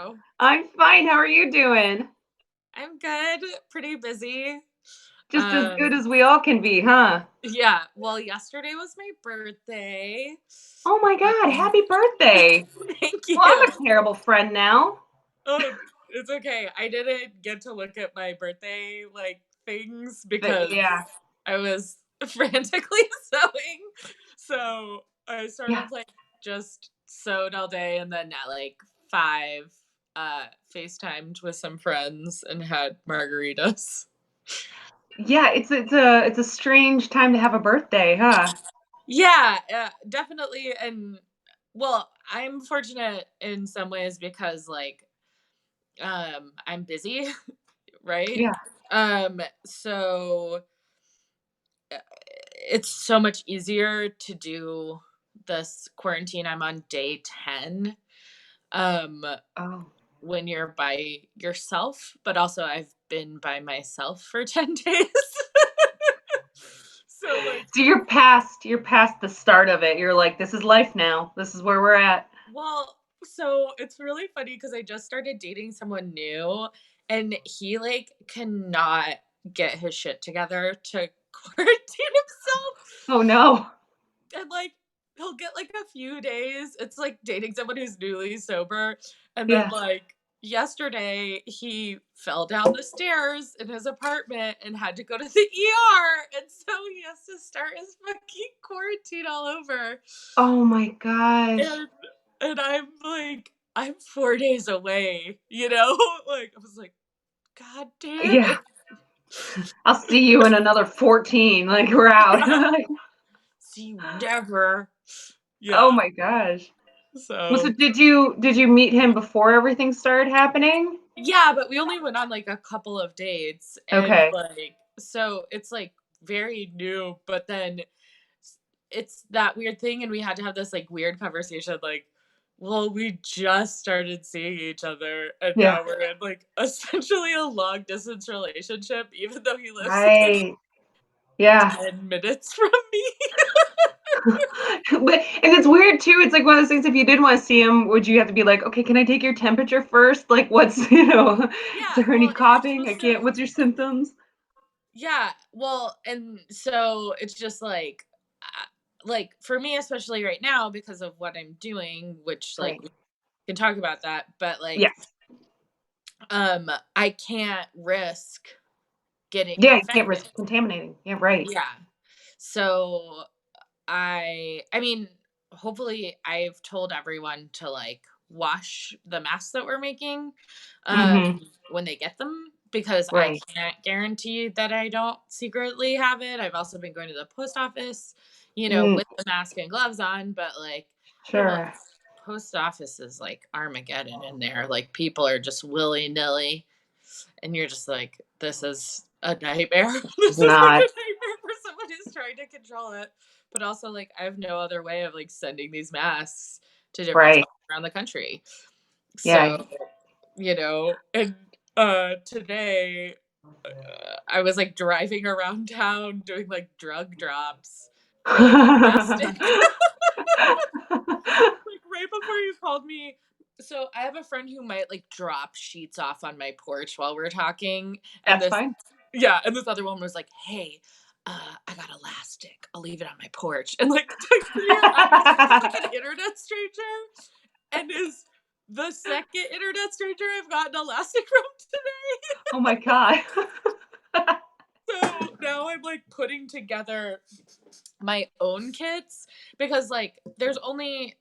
you? I'm fine. How are you doing? I'm good. Pretty busy. Just as good Um, as we all can be, huh? yeah. Well, yesterday was my birthday. Oh my God, Um, happy birthday. thank Well, I'm you. a terrible friend now. Oh, it's okay. I didn't get to look at my birthday things But because yeah, I was frantically sewing. So I sort yeah, of just sewed all day and then at 5 FaceTimed with some friends and had margaritas. yeah. It's a strange time to have a birthday, huh? Yeah, definitely. And well, I'm fortunate in some ways because I'm busy, right? Yeah. So uh, it's so much easier to do this quarantine. I'm on day 10. Um Oh. when you're by yourself, but also I've been by myself for 10 days. So So you're past the start of it. You're like, this is life now. This is where we're at. well, so it's really funny because I just started dating someone new and he cannot get his shit together to quarantine himself. Oh no. And he'll get a few days. It's like dating someone who's newly sober. And then Yeah. yesterday he fell down the stairs in his apartment and had to go to the ER. And so he has to start his fucking quarantine all over. Oh my gosh. And I'm I'm 4 days away, you know? I was like, God damn Yeah. it. I'll see you in another 14. Like we're out. Yeah. See you never. Oh Yeah. my gosh. Well, so So did you meet him before everything started happening? yeah, but we only went on a couple of dates and Okay. so it's very new, but then it's that weird thing and we had to have this weird conversation well, we just started seeing each other and Yeah. now we're in essentially a long distance relationship even though he lives Right. Yeah. 10 minutes from me. And it's weird too. It's like one of those things. If you did want to see him, would you have to be like, okay, can I take your temperature first? Like, what's is Yeah, there any well, and you're coughing? I supposed can't. to. What's your symptoms? Yeah, well, and so it's just for me, especially right now, because of what I'm doing, which Right. we can talk about that, but Yes. I can't risk getting Yeah. You can't infected. risk contaminating. Yeah. Right. Yeah. So I mean, hopefully I've told everyone to wash the masks that we're making Mm-hmm. when they get them because I Right. can't guarantee that I don't secretly have it. I've also been going to the post office, Mm, with the mask and gloves on, but the sure. post office is Armageddon in there. People are just willy-nilly and you're just this is a nightmare. It's This is a not. nightmare for someone who's trying to control it. But also, I have no other way of sending these masks to different Right. spots around the country. Yeah. So, and today I was driving around town doing drug drops for domestic. Right before you called me. So I have a friend who might drop sheets off on my porch while we're talking, and That's this fine. yeah, and this other woman was like, "Hey, I got elastic. I'll leave it on my porch." And to your eyes, she's an internet stranger, and is the second internet stranger I've gotten elastic from today. Oh my God. So now I'm putting together my own kits because there's only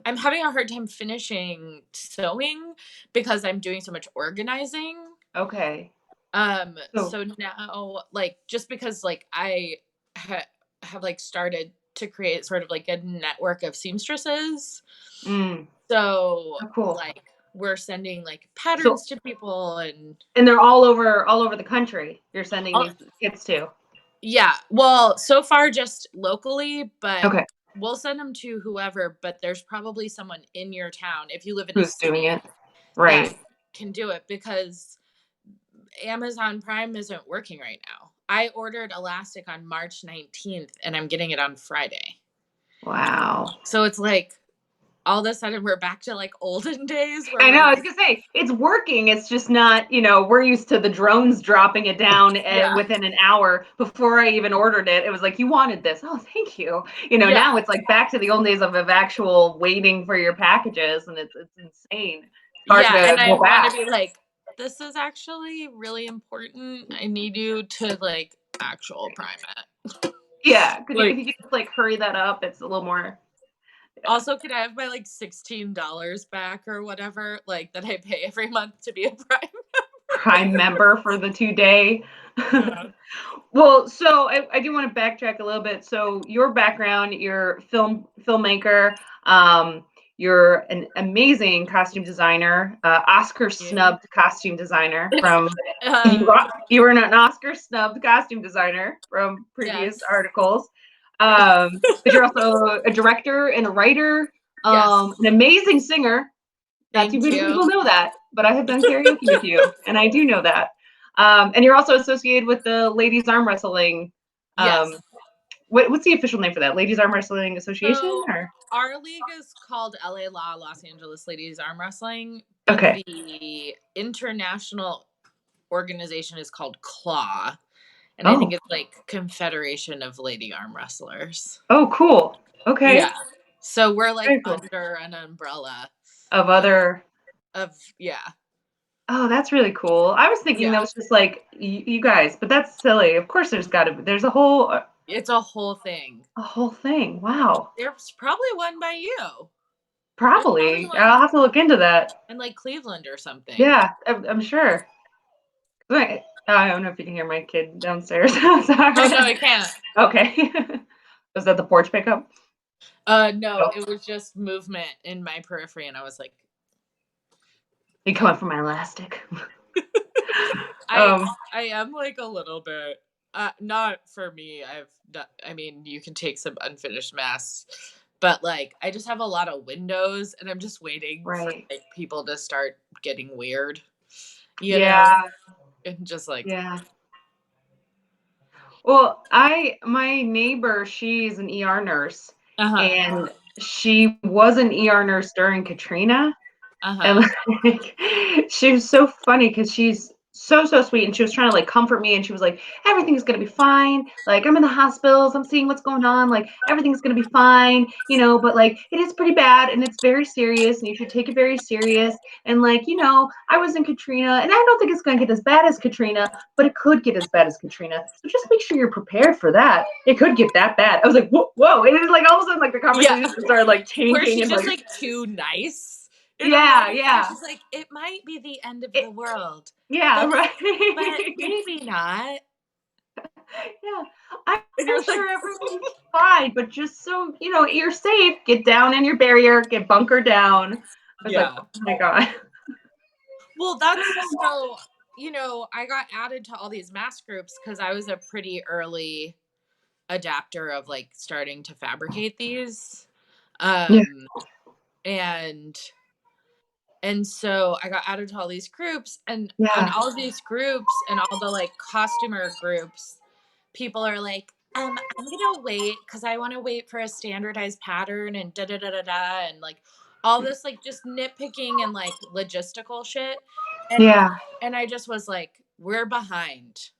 I'm having a hard time finishing sewing because I'm doing so much organizing. Okay. So So now just because I ha- have started to create sort of a network of seamstresses. mm, So oh, cool. we're sending So patterns to people and and they're all over the country. You're sending oh, these kits to. yeah, well, so far just locally, but Okay. we'll send them to whoever, but there's probably someone in your town if you live in a Who's doing city it? that Right. can do it because Amazon Prime isn't working right now. I ordered elastic on March 19th and I'm getting it on Friday. Wow. So it's all of a sudden we're back to like olden days where I know. we're I was like, gonna say it's working. It's just not. We're used to the drones dropping it down yeah, within an hour. Before I even ordered it, it was like, you wanted this. Oh, thank you. yeah, Now it's like back to the old days of actual waiting for your packages, and it's insane. It's hard yeah. to And I go want to back. be like, this is actually really important. I need you to like actual prime it. Yeah, if Like, you could just like hurry that up, it's a little more. Yeah. also, could I have my like $16 back or whatever, like that I pay every month to be a prime? Prime member for the 2 day. Yeah. Well, so I do want to backtrack a little bit. So your background, you're filmmaker, you're an amazing costume designer, Oscar You. snubbed costume designer from you. Um, You were an Oscar snubbed costume designer from previous yes. articles, but you're also a director and a writer, Yes. an amazing singer. Not too Thank many you. people know that, but I have done karaoke with you, and I do know that. And you're also associated with the Ladies Arm Wrestling. Um, Yes. what's the official name for that? Ladies Arm Wrestling Association, So or our league is called LA Law, Los Angeles Ladies Arm Wrestling, but okay? the international organization is called Claw, and I think Oh, it's like Confederation of Lady Arm Wrestlers. oh, cool. Okay, Yeah. So we're like very cool. under an umbrella Of of, other. yeah. Oh, that's really cool. I was thinking Yeah. that was just like you guys, but that's silly. Of course, there's It's a whole thing. a whole thing. Wow, There's probably one by you. There's probably probably. one I'll have to look into that. in like Cleveland or something. Yeah, I'm sure. Wait, I don't know if you can hear my kid downstairs. Sorry. Oh no, I can't. Okay. Was that the porch pickup? No, Oh, it was just movement in my periphery, and I was like, you okay. coming for my elastic? I um, I am like a little bit not for me. I mean, you can take some unfinished masks, but like I just have a lot of windows and I'm just waiting for right. like people to start getting weird, you know? Yeah, And just like, yeah. Well, my neighbor, she's an ER nurse, uh-huh. and she was an ER nurse during Katrina. And Uh-huh. like, she was so funny because she's so sweet, and she was trying to like comfort me, and she was like, everything's gonna be fine. Like, I'm in the hospitals, I'm seeing what's going on, like everything's gonna be fine, but like it is pretty bad and it's very serious, and you should take it very serious. And like, I was in Katrina, and I don't think it's gonna get as bad as Katrina, but it could get as bad as Katrina. So just make sure you're prepared for that. It could get that bad. I was like, whoa. And it was like all of a sudden like the Yeah. conversation started like Where changing she's and just like, like too nice in a yeah, way. And yeah. she's like, it might be the end of It, the world, yeah, but right. but maybe not. Yeah, I'm And you're like, sure everything's fine, but just so you're safe, get down in your barrier, get bunker down. I was like, yeah. oh my god. Well, that's so, I got added to all these mask groups because I was a pretty early adapter of like starting to fabricate these. Yeah, Um, and so I got added to all these groups, and on yeah, all of these groups and all the like costumer groups, people are like, I'm gonna wait because I want to wait for a standardized pattern and da da da da da and like all this like just nitpicking and like logistical shit. And yeah. I just was like, we're behind.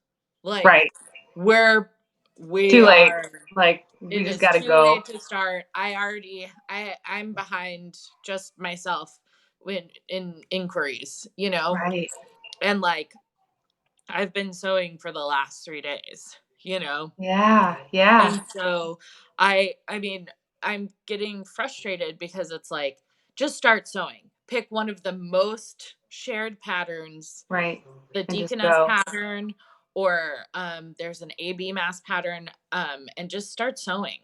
Like Right. we Too late. are Like we it just is got to too go. late to start. I'm behind just myself when in inquiries, Right. and like I've been sewing for the last 3 days. Yeah. Yeah. And so I mean, I'm getting frustrated because it's like, just start sewing. Pick one of the most shared patterns, Right. the And just deaconess go. pattern, or there's an AB mask pattern, and just start sewing.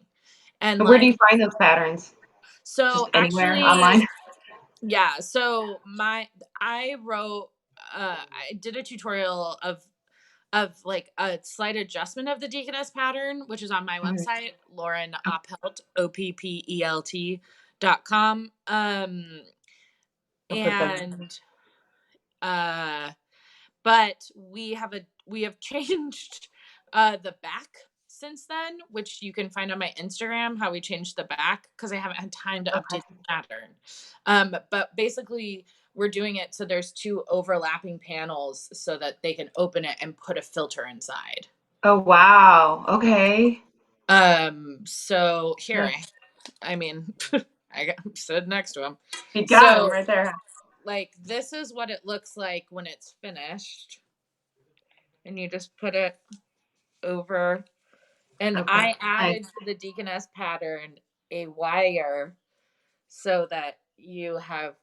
And Where do like, you find those patterns? so Just anywhere actually, online? yeah, so I wrote I did a tutorial of like a slight adjustment of the deaconess pattern, which is on my Mhm. website, Lauren Oppelt, Oppelt.com. I'll put them. And but we have changed the back since then, which you can find on my Instagram, how we changed the back, because I haven't had time to Okay. update the pattern. But basically, we're doing it so there's two overlapping panels so that they can open it and put a filter inside. Oh, wow. Okay. So here, Yeah. I mean, I'm sitting next to him. You got him So, right there. like, this is what it looks like when it's finished. And you just put it over. And Okay. I Nice. added to the deaconess pattern a wire so that you have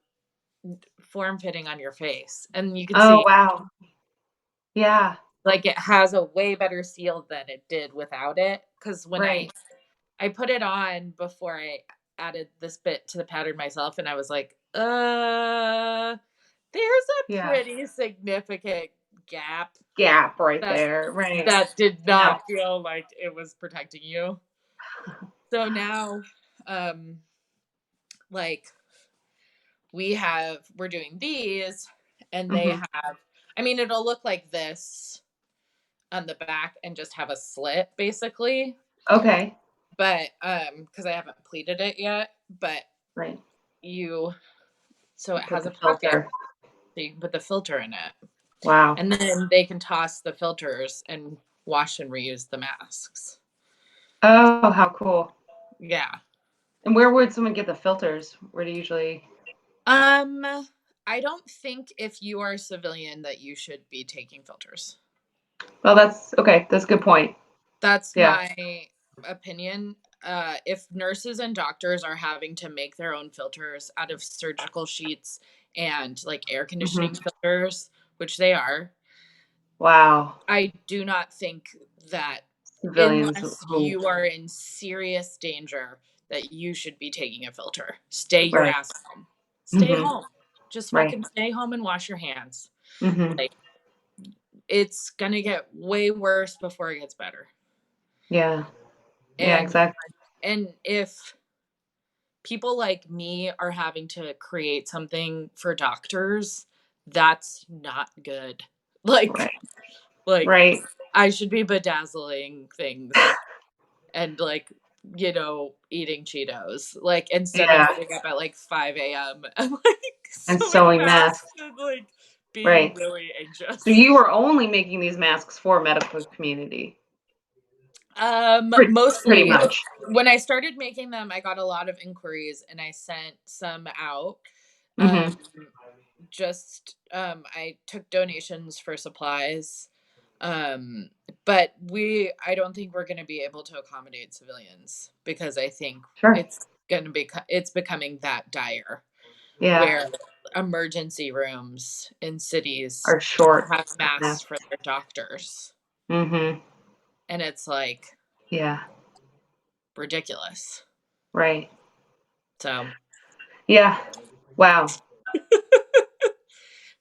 form fitting on your face. And you can Oh, see, wow. Yeah. like, it has a way better seal than it did without it. Because when Right. I put it on before I added this bit to the pattern myself, and I was like, there's a Yeah. pretty significant gap Gap right that there. Right. that did I know. not feel like it was protecting you. So now, like, we're doing these, and they Mhm. have, I mean, it'll look like this on the back and just have a slit basically, Okay. but because I haven't pleated it yet, but Right. you so it Put has the a pocket filter. so you can put the filter in it, Wow. and then they can toss the filters and wash and reuse the masks. Oh, how cool. Yeah. And where would someone get the filters? Where do you usually? um I don't think if you are a civilian that you should be taking filters. Well, that's okay. That's a good point. That's Yeah. my opinion. If nurses and doctors are having to make their own filters out of surgical sheets and like air conditioning Mhm. filters, which they are, Wow. I do not think that Civilians unless who, you are in serious danger that you should be taking a filter. Stay your right. ass home. Stay Mhm. home. Just Right. fucking stay home and wash your hands. Mhm. Like, it's gonna get way worse before it gets better. Yeah. Yeah, And exactly. if people like me are having to create something for doctors, that's not good. Right. Like like Right. I should be bedazzling things and like, eating Cheetos. Like instead of Yeah. getting up at like 5 a.m. and like And sewing sewing masks masks. and like being Right. really So anxious. you were only making these masks for medical community. Pretty Mostly much. when I started making them, I got a lot of inquiries and I sent some out. Mhm. Um, I took donations for supplies. Um, but I don't think we're going to be able to accommodate civilians because I think Sure. it's becoming that dire Yeah. where emergency rooms in cities Are short have of masks for masks. their doctors. Mhm. And it's like Yeah. ridiculous. Right. So, Yeah. Wow.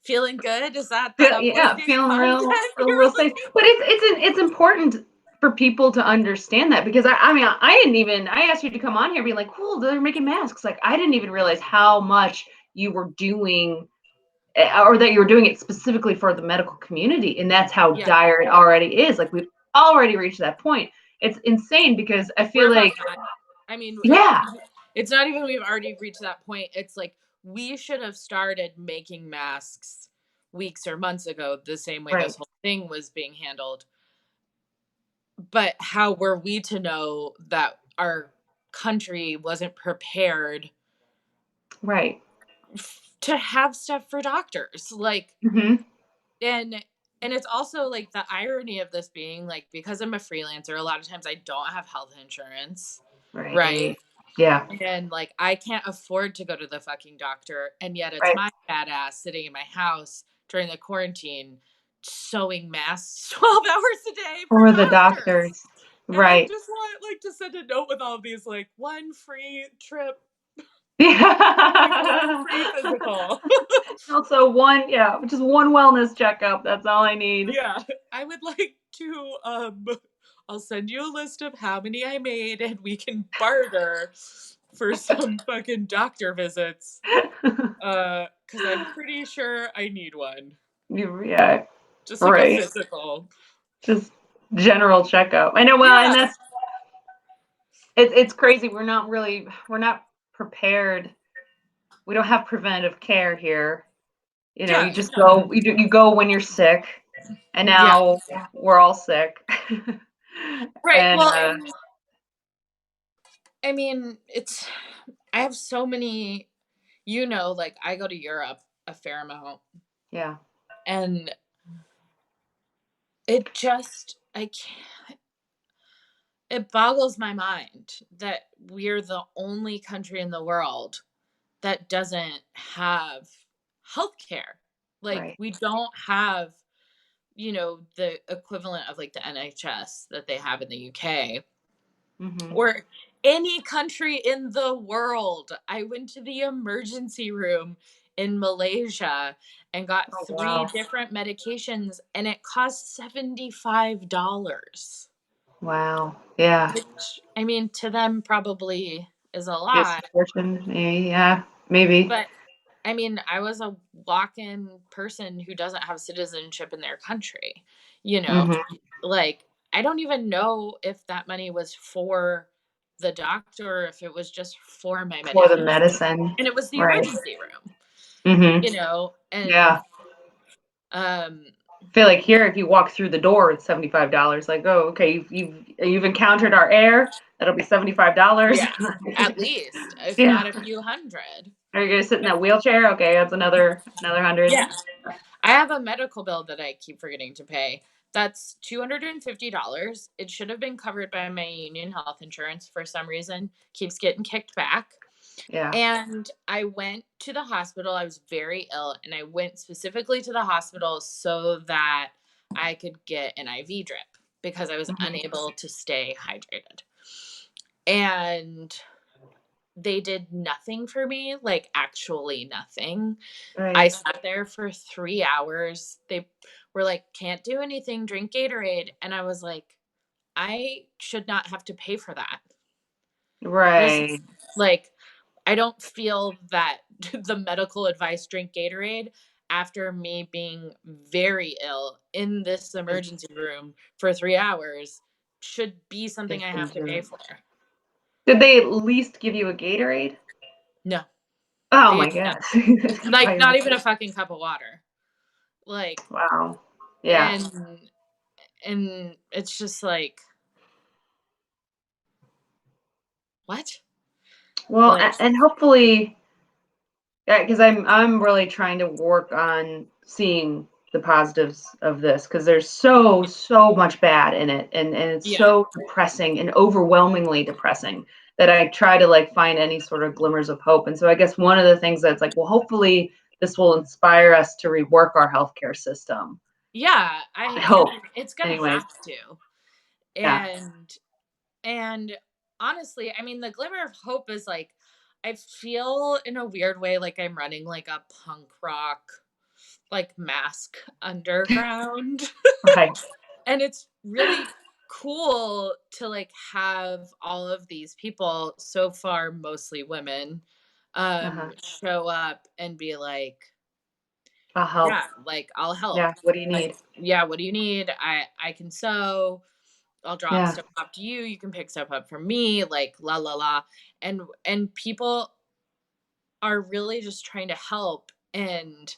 feeling good? Is that the Yeah, uplifting feeling content you're real safe. looking But it's important for people to understand that because I mean I didn't even I asked you to come on here being like, cool, they're making masks. Like I didn't even realize how much you were doing or that you were doing it specifically for the medical community. And that's how Yeah, dire it already is. Like we've already reached that point. It's insane because I we're feel about like, that. I mean, yeah, it's not even we've already reached that point. It's like we should have started making masks weeks or months ago, the same way right, this whole thing was being handled. But how were we to know that our country wasn't prepared right. to have stuff for doctors? Like, Hmm. and it's also like the irony of this being like, because I'm a freelancer, a lot of times I don't have health insurance, Right. right? Yeah. And like I can't afford to go to the fucking doctor, and yet it's Right. my badass sitting in my house during the quarantine sewing masks 12 hours a day for Or the doctors. doctors. And I Right. just want like to send a note with all of these, like, one free trip, like one Yeah. free physical. Also one, yeah, just one wellness checkup. That's all I need. Yeah, I would like to I'll send you a list of how many I made and we can barter for some fucking doctor visits. Cuz I'm pretty sure I need one. Yeah, Just like a right. physical. Just general checkup. I know. Well, and Yeah. that's it's crazy. We're not prepared. We don't have preventative care here. You know, Yeah. you just No. go. You go when you're sick, and Yeah. now we're all sick. Right. And Well, and I mean, I have so many, like I go to Europe a fair amount, yeah. and I can't, it boggles my mind that we're the only country in the world that doesn't have healthcare. Like, Right. we don't have, the equivalent of like the NHS that they have in the UK Hmm. or any country in the world. I went to the emergency room in Malaysia and got Oh three wow. different medications, and it cost $75. Wow. Yeah. Which, I mean, to them probably is a Just lot, a portion. Yeah. Maybe. but I mean, I was a walk-in person who doesn't have citizenship in their country, you know? Hmm. Like, I don't even know if that money was for the doctor or if it was just for my For the medication. medicine. And it was the Right. emergency room, Hmm. and Yeah. um I feel like here, if you walk through the door, it's $75. Like, oh, okay, you've encountered our air. That'll be $75. yeah, at least, if Yeah. not a few hundred. Are you gonna sit in But that wheelchair? Okay, that's another hundred. yeah, I have a medical bill that I keep forgetting to pay. That's $250. It should have been covered by my union health insurance. For some reason, keeps getting kicked back. Yeah. And I went to the hospital. I was very ill, and I went specifically to the hospital so that I could get an IV drip because I was Hmm. unable to stay hydrated. And they did nothing for me, like actually nothing. I Right. sat there for 3 hours. They were like, can't do anything, drink Gatorade. And I was like, I should not have to pay for that. This is Right. like, I don't feel that the medical advice, drink Gatorade, after me being very ill in this emergency room for 3 hours, should be something I have to pay for. Did they at least give you a Gatorade? No, Oh they my did not. god. That's Like, probably not even a fucking cup of water. Like, wow. Yeah. and it's just like, what? Well, Like, and hopefully, yeah, because I'm really trying to work on seeing the positives of this because there's so much bad in it, and it's yeah. so depressing and overwhelmingly depressing that I try to like find any sort of glimmers of hope. And so I guess one of the things that's like, well, hopefully this will inspire us to rework our healthcare system. Yeah, I I hope, mean, it's gonna anyways. have to. Yeah. And honestly, I mean, the glimmer of hope is like, I feel in a weird way like I'm running like a punk rock, like Mask underground. Right. And it's really cool to like have all of these people, so far mostly women, Uh-huh. show up and be like, I'll help. yeah, like, I'll help. Yeah. What do you Like, need? yeah, what do you need? I can sew. I'll drop Yeah. stuff off to you. You can pick stuff up from me. Like, la la la. And people are really just trying to help. And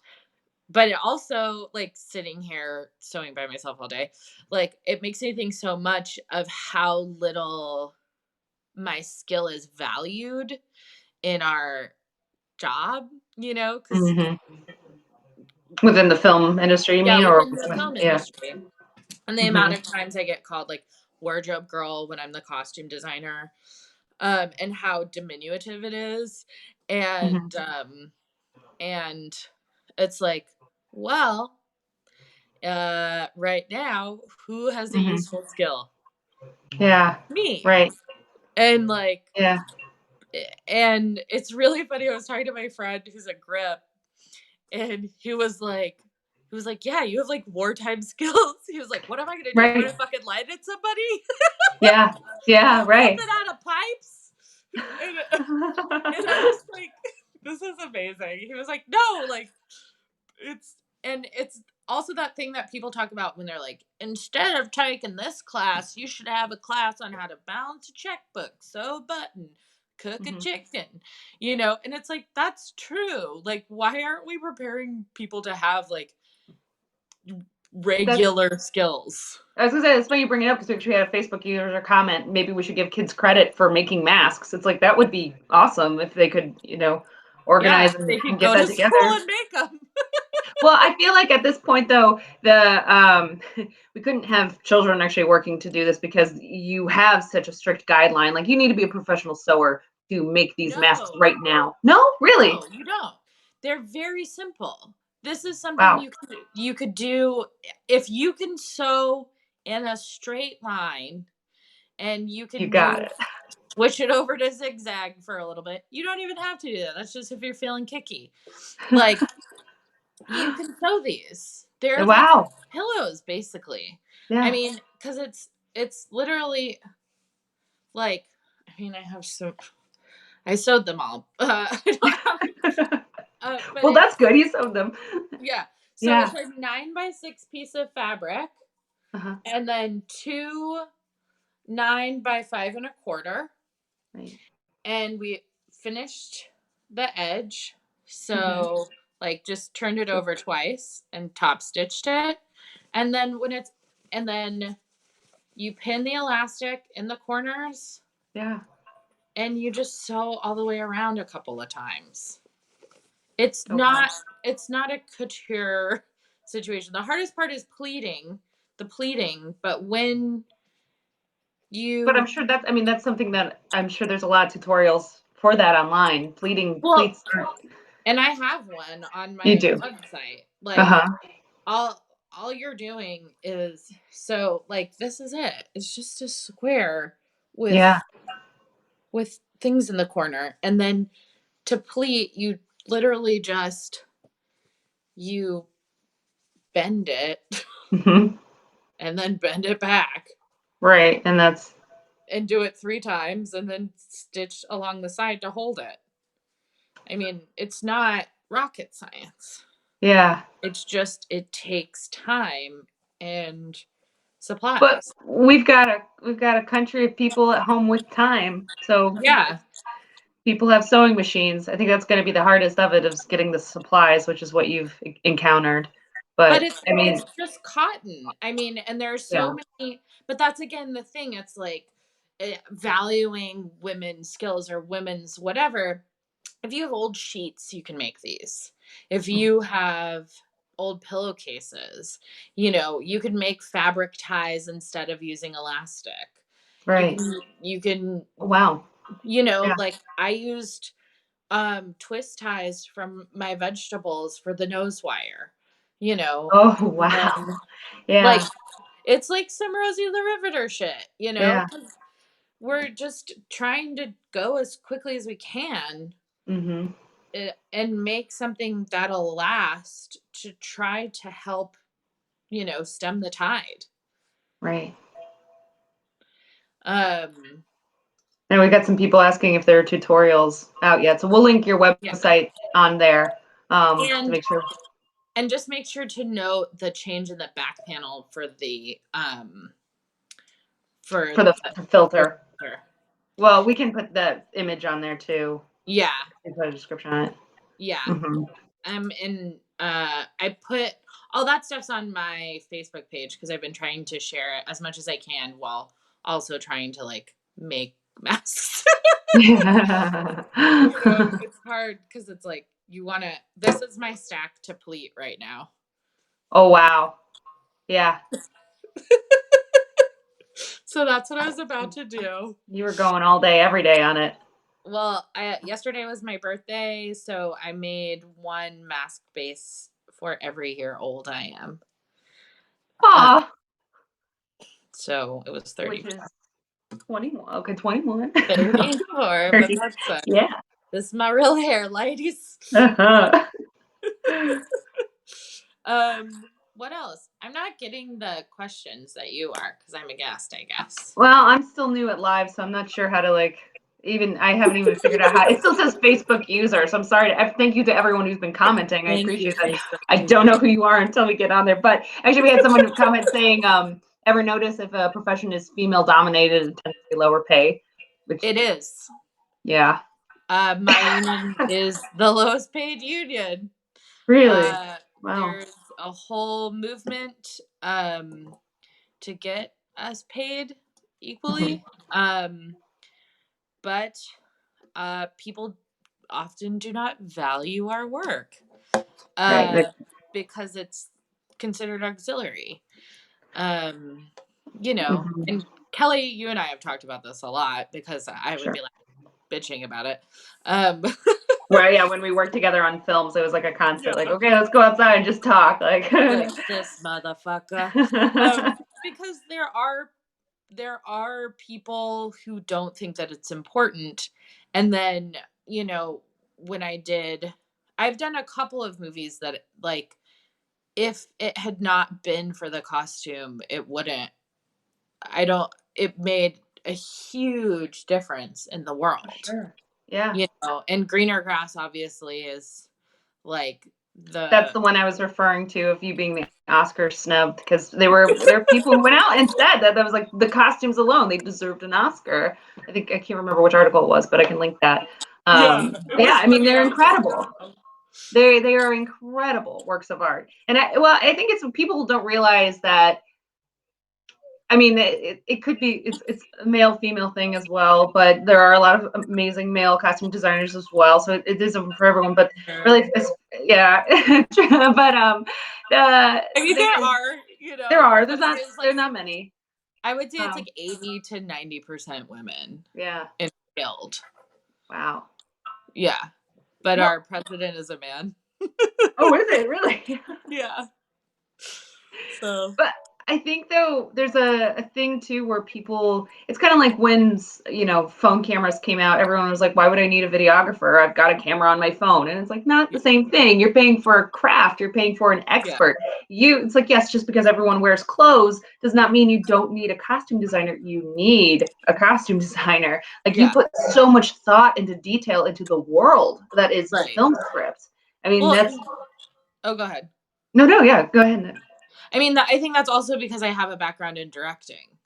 but it also, like, sitting here sewing by myself all day, like, it makes me think so much of how little my skill is valued in our job, because Hmm. Within the film industry, you yeah, mean, or within the film yeah. industry. And the Hmm. amount of times I get called like wardrobe girl when I'm the costume designer, and how diminutive it is. Hmm. And it's like, well, right now, who has a Hmm. useful skill? Yeah. Me. Right. And like, Yeah. and it's really funny. I was talking to my friend who's a grip, and he was like, yeah, you have like wartime skills. He was like, what am I gonna do? I'm Right. gonna fucking light at somebody? Yeah. Yeah. Pull Right. it out of pipes? And I was like, this is amazing. He was like, no, like, it's also that thing that people talk about when they're like, instead of taking this class, you should have a class on how to balance a checkbook, sew a button, cook a Mhm. chicken, you know? And it's like, that's true. Like, why aren't we preparing people to have like That's regular skills? I was gonna say, that's funny you bring it up because we had a Facebook user comment. Maybe we should give kids credit for making masks. It's like that would be awesome if they could, Yeah, organize and, they could get go to that school together. and make them. Well, I feel like at this point though, we couldn't have children actually working to do this because you have such a strict guideline. Like you need to be a professional sewer to make these masks No, right now. No, really? no, you don't. They're very simple. This is something Wow, you could do if you can sew in a straight line, and you you can got use it. switch it over to zigzag for a little bit. You don't even have to do that. That's just if you're feeling kicky. Like, you can sew these. They're like Wow. pillows basically. I Yeah. mean, cuz it's literally like, I mean, I sewed them all. I don't have, but Well, that's it's, good. You sewed them. yeah. So Yeah. it's a 9 by 6 piece of fabric, Uh-huh. and then two 9 by 5 1/4, Right. and we finished the edge. Mhm. So like just turned it over twice and top stitched it, and then and then you pin the elastic in the corners, Yeah. and you just sew all the way around a couple of times. It's Oh, wow. not it's not a couture situation. The hardest part is the pleating, but when But I'm you sure that's something that I'm sure there's a lot of tutorials for that online. well, Pleats aren't. and I have one on You my do. website. Like, Uh-huh. all you're doing is, so like, this is it. It's just a square Yeah. with things in the corner, and then to pleat, you literally just you bend it Mhm. and then bend it back Right. And that's and do it 3 times and then stitch along the side to hold it. I mean, it's not rocket science. yeah. It's just, it takes time and But supplies. we've got a country of people at home with time. So Yeah. people have sewing machines. I think that's going to be the hardest of it, is getting the supplies, which is what you've encountered. But But I it's mean, just cotton. I mean, and there's yeah. so many, but that's again the thing. It's like, valuing women's skills or women's whatever. If you have old sheets, you can make these. If you have old pillowcases, you can make fabric ties instead of using elastic. You Right. can you can Wow. Yeah. like, I used twist ties from my vegetables for the nose wire, Oh, and wow. then, like, Yeah. it's like some Rosie the Riveter shit, Yeah. 'cause we're just trying to go as quickly as we can, Mhm. and make something that'll last to try to help, stem the tide. Right. Um, And we got some people asking if there are tutorials out yet. So we'll link your yeah, website on there to and make sure just make sure to note the change in the back panel for for for the for filter. filter. Well, we can put the image on there too. Yeah, And put a description on it. yeah. Hmm. And I put all that stuff's on my Facebook page because I've been trying to share it as much as I can while also trying to like make masks. Yeah. It's hard because it's like, this is my stack to pleat right now. Oh, wow. Yeah. So that's what I was about to do. You were going all day, every day on it. Well, yesterday was my birthday, so I made one mask base for every year old I am. Uh, Aw. so it was Which 30, is 21. Okay, 21. 34, but 30. that's Yeah. this is my real hair, ladies. Uh-huh. What else? I'm not getting the questions that you are because I'm a guest, I guess. Well, I'm still new at live, so I'm not sure how to even I haven't even figured out how. It still says Facebook user, so I'm sorry. Thank you to everyone who's been commenting. I Thank you, appreciate that. Facebook I user. don't know who you are until we get on there. But actually, we had someone comment saying, "Ever notice if a profession is female dominated, it tends to be lower pay?" Which, It is. yeah, My union is the lowest paid union. really, wow. There's a whole movement to get us paid Mhm. equally. But people often do not value our work Right. uh, because it's considered auxiliary. Um, Mhm. and Kelly, you and I have talked about this a lot because I would Sure. be like bitching about it. Um, Where yeah, when we worked together on films, it was like a constant, like, yeah, okay, let's go outside and just talk. Like, like this motherfucker. Because there are people who don't think that it's important. And then, when I've done a couple of movies that, like, if it had not been for the costume, it made a huge difference in the world, sure. Yeah. and greener grass obviously is like That's the, the one I was referring to of you being the Oscar snub because there were people who went out and said that was like the costumes alone, they deserved an Oscar. I think I can't remember which article it was, but I can link that. yeah, it Yeah, was I mean funny. they're I was like, incredible. wow. They are incredible works of art. And I think it's people don't realize that I mean, it could be it's a male female thing as well, but there are a lot of amazing male costume designers as well. So it isn't for everyone, but really, yeah. But I mean, there there are, there's but it not is like, there are not many. I would say it's Um, like 80 to 90% women yeah. in the guild. Wow. Yeah. But Well, our president is a man. oh, is it really? Yeah. So, But I think though there's a thing too where people it's kind of like when phone cameras came out, everyone was like, why would I need a videographer? I've got a camera on my phone. And it's like not yeah. the same thing. You're paying for a craft, you're paying for an Yeah. expert. It's like, yes, just because everyone wears clothes does not mean you don't need a costume designer. You need a costume designer. Like you Yeah. put so much thought into detail into the world that is the Right. film script. I mean, Well, that's oh, go ahead. no, yeah, go ahead. I mean, I think that's also because I have a background in directing,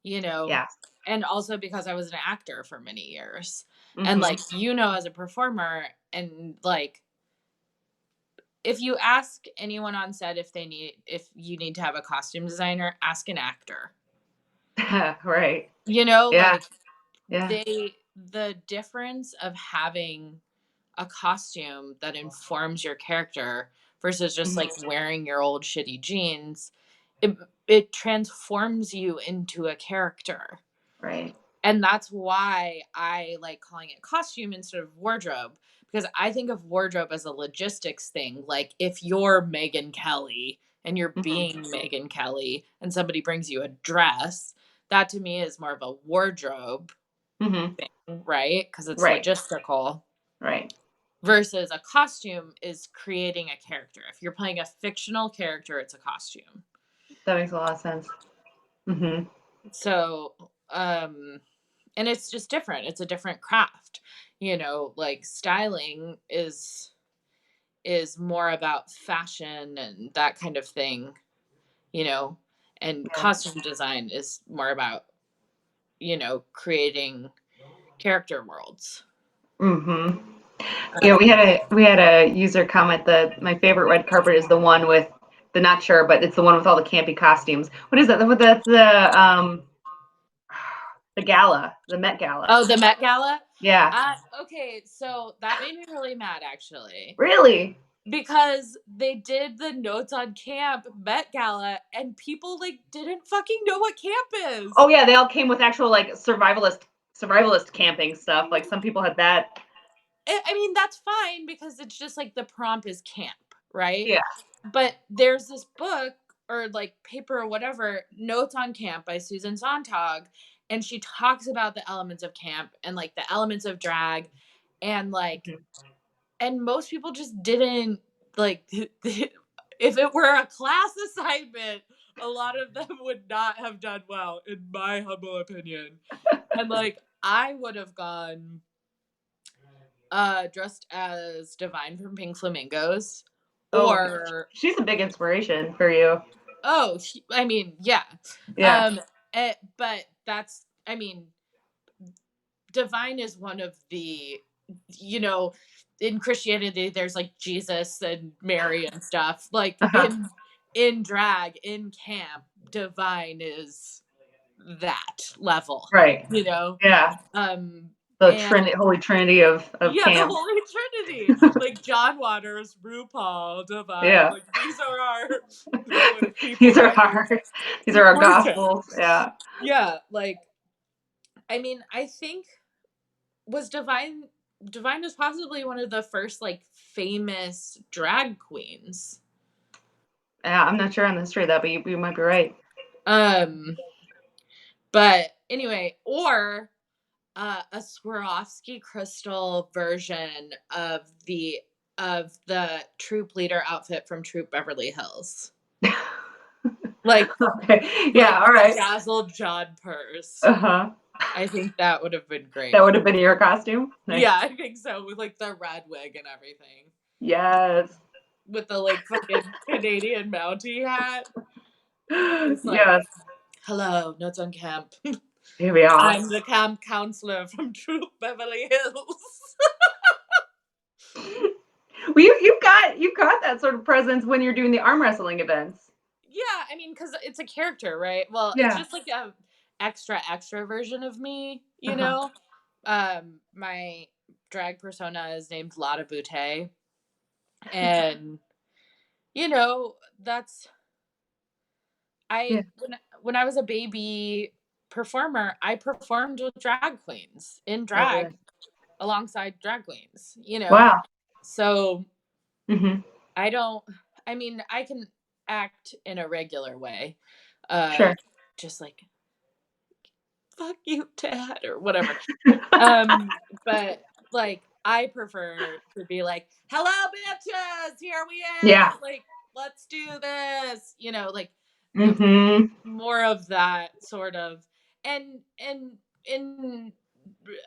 Yeah. and also because I was an actor for many years. And Mm-hmm. like, as a performer, and like, if you ask anyone on set if you need to have a costume designer, ask an actor. Right. Yeah. Like, Yeah. the difference of having a costume that informs your character versus just Mhm. like wearing your old shitty jeans, it transforms you into a character. Right. And that's why I like calling it costume instead of wardrobe, because I think of wardrobe as a logistics thing. Like, if you're Megan Kelly and you're Mhm. being Megan Kelly and somebody brings you a dress, that to me is more of a wardrobe Mhm. thing, right? Because it's Right. logistical. Right. Versus a costume is creating a character. If you're playing a fictional character, it's a costume. That makes a lot of sense. Mhm. So, and it's just different. It's a different craft. Like, styling is more about fashion and that kind of thing, you know, and Yeah. costume design is more about, creating character worlds. Mhm. Yeah, Um, we had a user comment that my favorite red carpet is the one with the not sure, but it's the one with all the campy costumes. What is that? That's the gala, the Met Gala. oh, the Met Gala. Yeah. Okay, so that made me really mad, actually, Really? because they did the Notes on Camp Met Gala and people like didn't fucking know what camp is. Oh yeah, they all came with actual like survivalist camping stuff. Like some people had that. I mean, that's fine because it's just like the prompt is camp, right? Yeah. But there's this book or like paper or whatever, Notes on Camp by Susan Sontag, and she talks about the elements of camp and like the elements of drag, and like, Mhm. and most people just didn't like if it were a class assignment, a lot of them would not have done well, in my humble opinion. And like, I would have gone dressed as Divine from Pink Flamingos, Oh, or she's a big inspiration for you. I mean, yeah. Yeah. But that's, I mean, Divine is one of the, you know, in Christianity there's like Jesus and Mary and stuff. Like Uh-huh. in drag, in camp, Divine is that level, Right. you know? Yeah. Um The and Holy Trinity of yeah, the camp. Holy Trinity. Like John Waters, RuPaul, Divine. Yeah. Like these are our the people These are that we hard. These are our worship. gospels. Yeah. Yeah, like I mean, I think was Divine was possibly one of the first like famous drag queens. Yeah. I'm not sure on the history of that, but you might be right. Um but anyway, or a Swarovski crystal version of the troop leader outfit from Troop Beverly Hills. Like Okay. Yeah. like All right. bedazzled John purse. Uh-huh. I think that would have been That great. would have been your costume. Nice. Yeah, I think so. With like the red wig and everything. Yes. With the like fucking Canadian Mountie hat. It's like, Yes. hello, Notes on Camp. Here we are. I'm the camp counselor from Troop Beverly Hills. Well, you've got that sort of presence when you're doing the arm wrestling events. Yeah, I mean, because it's a character, right? Well, it's Yeah. just like a extra version of me, you Uh-huh. know? My drag persona is named Lotta Boutte. And you know, that's Yeah. when I was a baby performer, I performed with drag queens in Oh, really? drag alongside drag queens, you know. Wow. So Hmm. I don't I mean, I can act in a regular way. Uh Sure. just like fuck you, dad, or whatever. Um but like I prefer to be like, hello bitches, here we Yeah. is, like let's do this, you know, like Hmm. more of that sort of, and in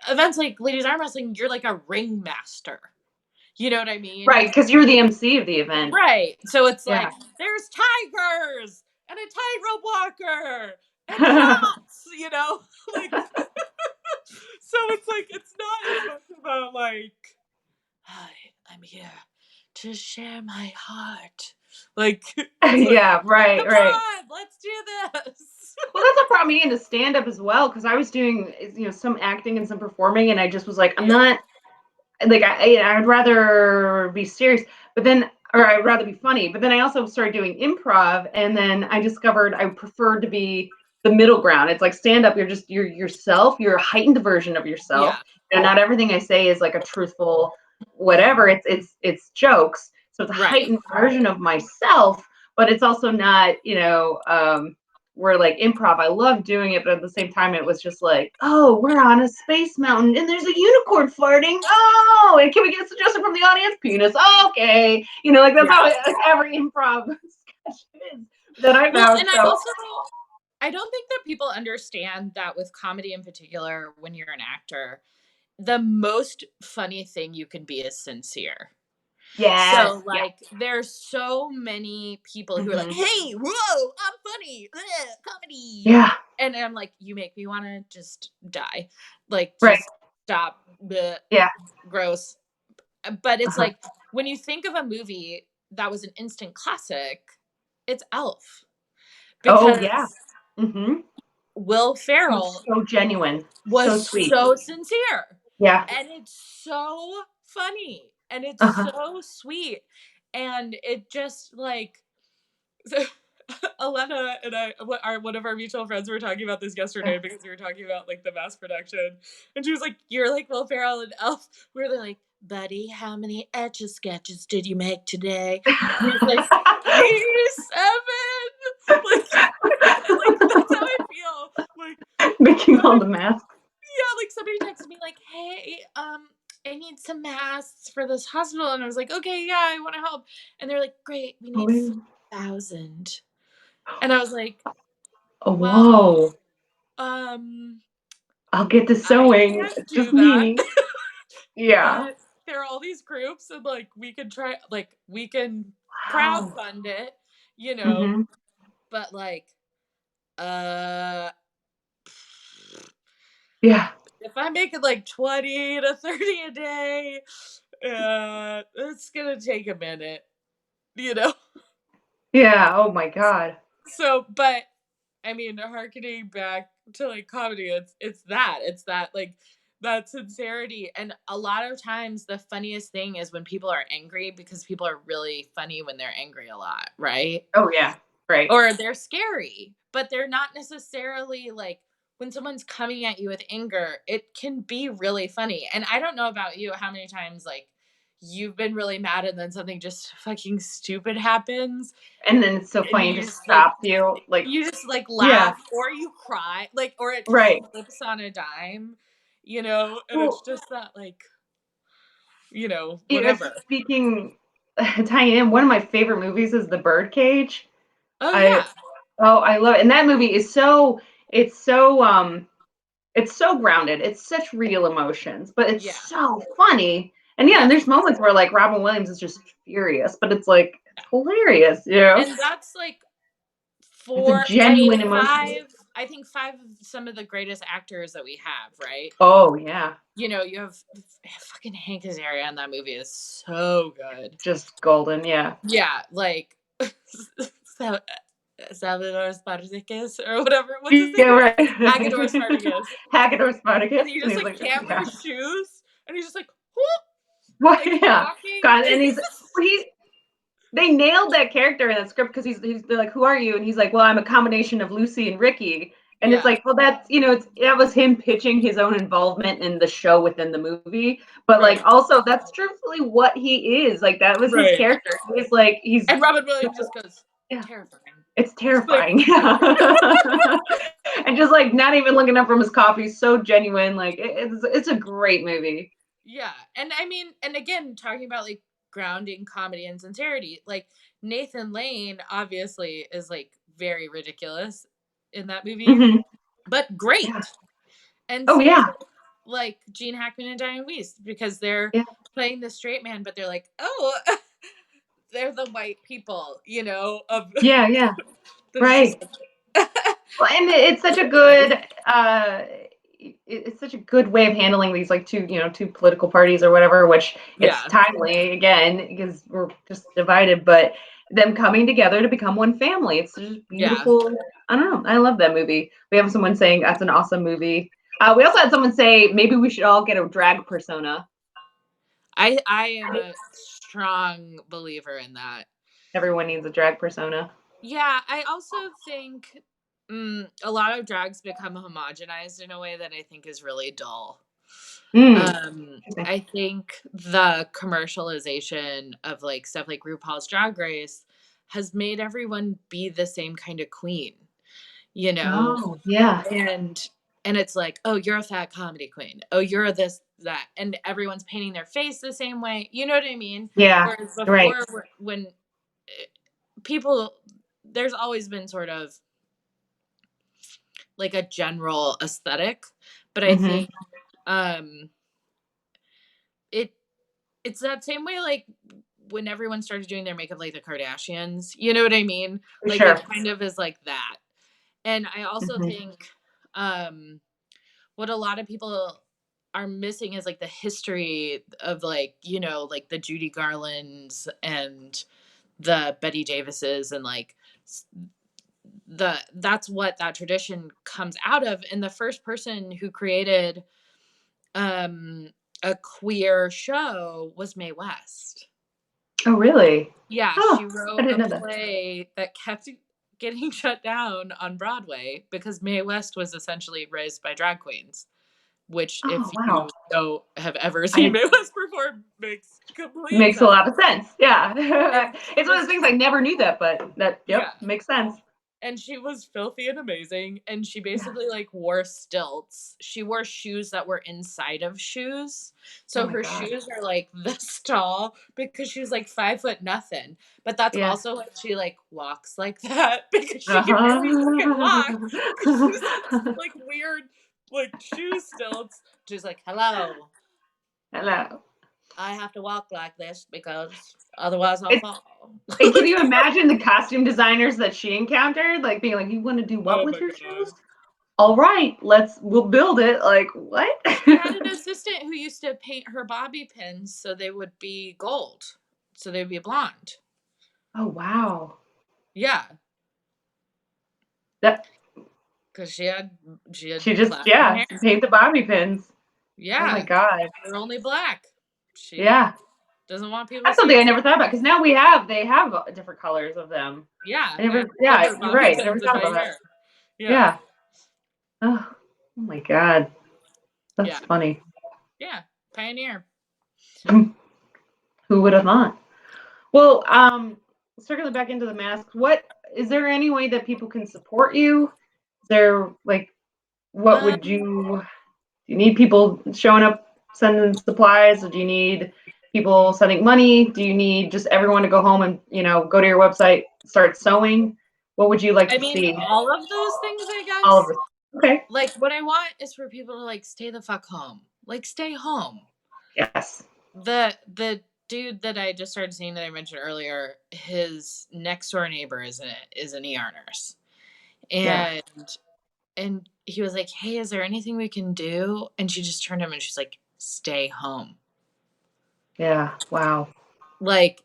events like ladies arm wrestling you're like a ringmaster, you know what I mean? Right, because you're the MC of the event. Right, so it's Yeah. like there's tigers and a tightrope walker and shots, you know. Like so it's like it's not as much about like, hi, I'm here to share my heart, like it's like, Yeah. Right. come Right. on, let's do this. Well, that's what brought me into stand up as well, because I was doing some acting and some performing, and I just was like, I'm Yeah, not like I'd rather be serious, but then or I'd rather be funny. But then I also started doing improv, and then I discovered I preferred to be the middle ground. It's like stand up, you're yourself, you're a heightened version of yourself. yeah, Not everything I say is like a truthful whatever. It's jokes, so it's a right. heightened version of myself, but it's also not where like improv, I love doing it, but at the same time, it was just like, oh, we're on a space mountain and there's a unicorn farting. Oh, and can we get a suggestion from the audience? Penis. Oh, okay, like that's Yeah. how every improv sketch is that I Well, found. and I So also I don't think that people understand that with comedy in particular, when you're an actor, the most funny thing you can be is sincere. yes, So yeah, like there's so many people who are like, hmm, "Hey, whoa, I'm funny. Comedy." yeah, And I'm like, "You make me want to just die. Like right, just stop. Bleh, yeah, gross." But it's uh-huh. like when you think of a movie that was an instant classic, it's Elf. Oh yeah, Because hmm, Will it was Ferrell so genuine, was so sweet. so sincere, Yeah, and it's so funny, and it's uh-huh. so sweet, and it just like Elena and I, one of our mutual friends, were talking about this yesterday because we were talking about like the mass production, and she was like, "You're like Will Ferrell and Elf." We were like, "Buddy, how many etch a sketches did you make today?" And he's like, 87. Like, like that's how I feel. Like Making all somebody, the masks. yeah, like somebody texted me like, "Hey, I need some masks for this hospital," and I was like, "Okay, yeah, I want to help." And they're like, "Great, we need Oh, 4,000." And I was like, oh, "Well, whoa. um, I'll get to I sewing. can't It's just do that. me. Yeah. But there are all these groups and like we can try like we can Wow. crowdfund it, you know, Mhm. but like uh Yeah. if I'm making like 20 to 30 a day, it's gonna take a minute, you know? Yeah. Oh my god. So, but I mean, harkening back to like comedy, it's that like that sincerity. And a lot of times the funniest thing is when people are angry because people are really funny when they're angry a lot, right? Oh, yeah. Right. Or they're scary, but they're not necessarily like when someone's coming at you with anger, it can be really funny. And I don't know about you, how many times like you've been really mad and then something just fucking stupid happens And then it's so and funny, it you just just like stops you, like yeah. laugh or you cry, like, or it just Right. flips on a dime, you know, and it's Well, just that like, yeah, whatever. speaking tying in, one of my favorite movies is The Birdcage. Oh I yeah. oh, I love it, and that movie is it's so, it's so grounded, it's such real emotions, but it's Yeah. so funny, and yeah, and Yes. there's moments where, like, Robin Williams is just furious, but it's, like, it's Yeah. hilarious, you know? And that's like It's a four, I mean, genuine emotion. I think five of some of the greatest actors that we have, right? Oh, yeah. You know, you have fucking Hank Azaria in that movie is so good. Just golden, yeah. Yeah, like Sa- Salvador Spartacus or whatever. What's his Yeah, name? Agador right. Spartacus. Haggador And Spartacus, he and just he's like like, can't wear yeah. shoes. And he's just like, whoop, Well, like yeah. walking. God, And and he's he's well, he they nailed that character in that script because they're like, who are you? And he's like, well, I'm a combination of Lucy and Ricky. And it's yeah, like, well, that's that was him pitching his own involvement in the show within the movie, but like right, also that's truthfully what he is. Like that was his right. character. He's like And Robin Williams just goes, yeah, terrifying. it's Like, terrifying. And just like not even looking up from his coffee, so genuine. Like it's a great movie. yeah. And I mean, and again, talking about like grounding comedy and sincerity, like Nathan Lane obviously is like very ridiculous in that movie, Hmm. but Yeah. great. And Oh same yeah. with like Gene Hackman and Diane Weiss because they're Yeah. playing the straight man, but they're like, oh, they're the white people, of Yeah. Yeah. there's just Right. Well, and it's such a good it's such a good way of handling these like two political parties or whatever, which it's yeah, timely again because we're just divided, but them coming together to become one family. It's just yeah. beautiful. I don't know. I love that movie. We have someone saying that's an awesome movie. We also had someone say maybe we should all get a drag persona. I am a strong believer in that. Everyone needs a drag persona. Yeah, I also think a lot of drags become homogenized in a way that I think is really dull. Mm. Interesting. I think the commercialization of like stuff like RuPaul's Drag Race has made everyone be the same kind of queen, you know? Oh, yeah. And it's like, oh, you're a fat comedy queen. Oh, you're this, that. And everyone's painting their face the same way. You know what I mean? Yeah. Whereas Right. before, when people, there's always been sort of like a general aesthetic, but I Hmm. think um it it's that same way like when everyone started doing their makeup like the Kardashians, you know what I mean? For Like it sure. kind of is like that. And I also Hmm. think um what a lot of people are missing is like the history of like, like the Judy Garlands and the Betty Davises and like that's what that tradition comes out of. And the first person who created um a queer show was Mae West. Oh, really? Yeah, Oh, she I wrote didn't a know that. play that kept getting shut down on Broadway because Mae West was essentially raised by drag queens, which if Oh, wow. you don't have ever seen I Mae West perform makes complete makes a sense. lot of sense. Yeah. And she It's one of was those things I never knew that, but yep, yeah, makes sense. and she was filthy and amazing, and she Yeah. basically like wore stilts. She wore shoes that were inside of shoes, Oh so my her God. shoes are like this tall because she was like 5 foot nothing. But that's Yeah. also why she like walks like that because she can barely fucking walk because she's Uh-huh. like weird. like shoe stilts. She's like, hello. Hello. I have to walk like this because otherwise I'll It, fall. and can you imagine the costume designers that she encountered? Like being like, you want to do what Oh with my your god. shoes? All right, we'll build it. Like, what? She had an assistant who used to paint her bobby pins so they would be gold. So they'd be blonde. Oh, wow. Yeah. That Because she had she just, platinum yeah, hair. paint the bobby pins. Oh my Yeah. God. They're only black. She Yeah. doesn't want people to That's see something her I never face. thought about because now they have different colors of them. Yeah. I never, I put yeah, her you're bobby right. I never pins in thought my about that. hair. Yeah. Yeah. Oh my God. That's Yeah. funny. Yeah. Pioneer. Who would have thought? Well, circling back into the masks, what is there any way that people can support you? Is there like what would Um, you do you need people showing up sending supplies? Or do you need people sending money? Do you need just everyone to go home and, go to your website, start sewing? What would you like I to mean, see? all of those things, I All of guess. this. Okay. Like, what I want is for people to like stay the fuck home. Like, stay home. Yes. The dude that I just started seeing that I mentioned earlier, his next door neighbor is an ER nurse, Yeah. and he was like, "Hey, is there anything we can do?" And she just turned to him and she's like, "Stay home. Yeah. Wow. Like,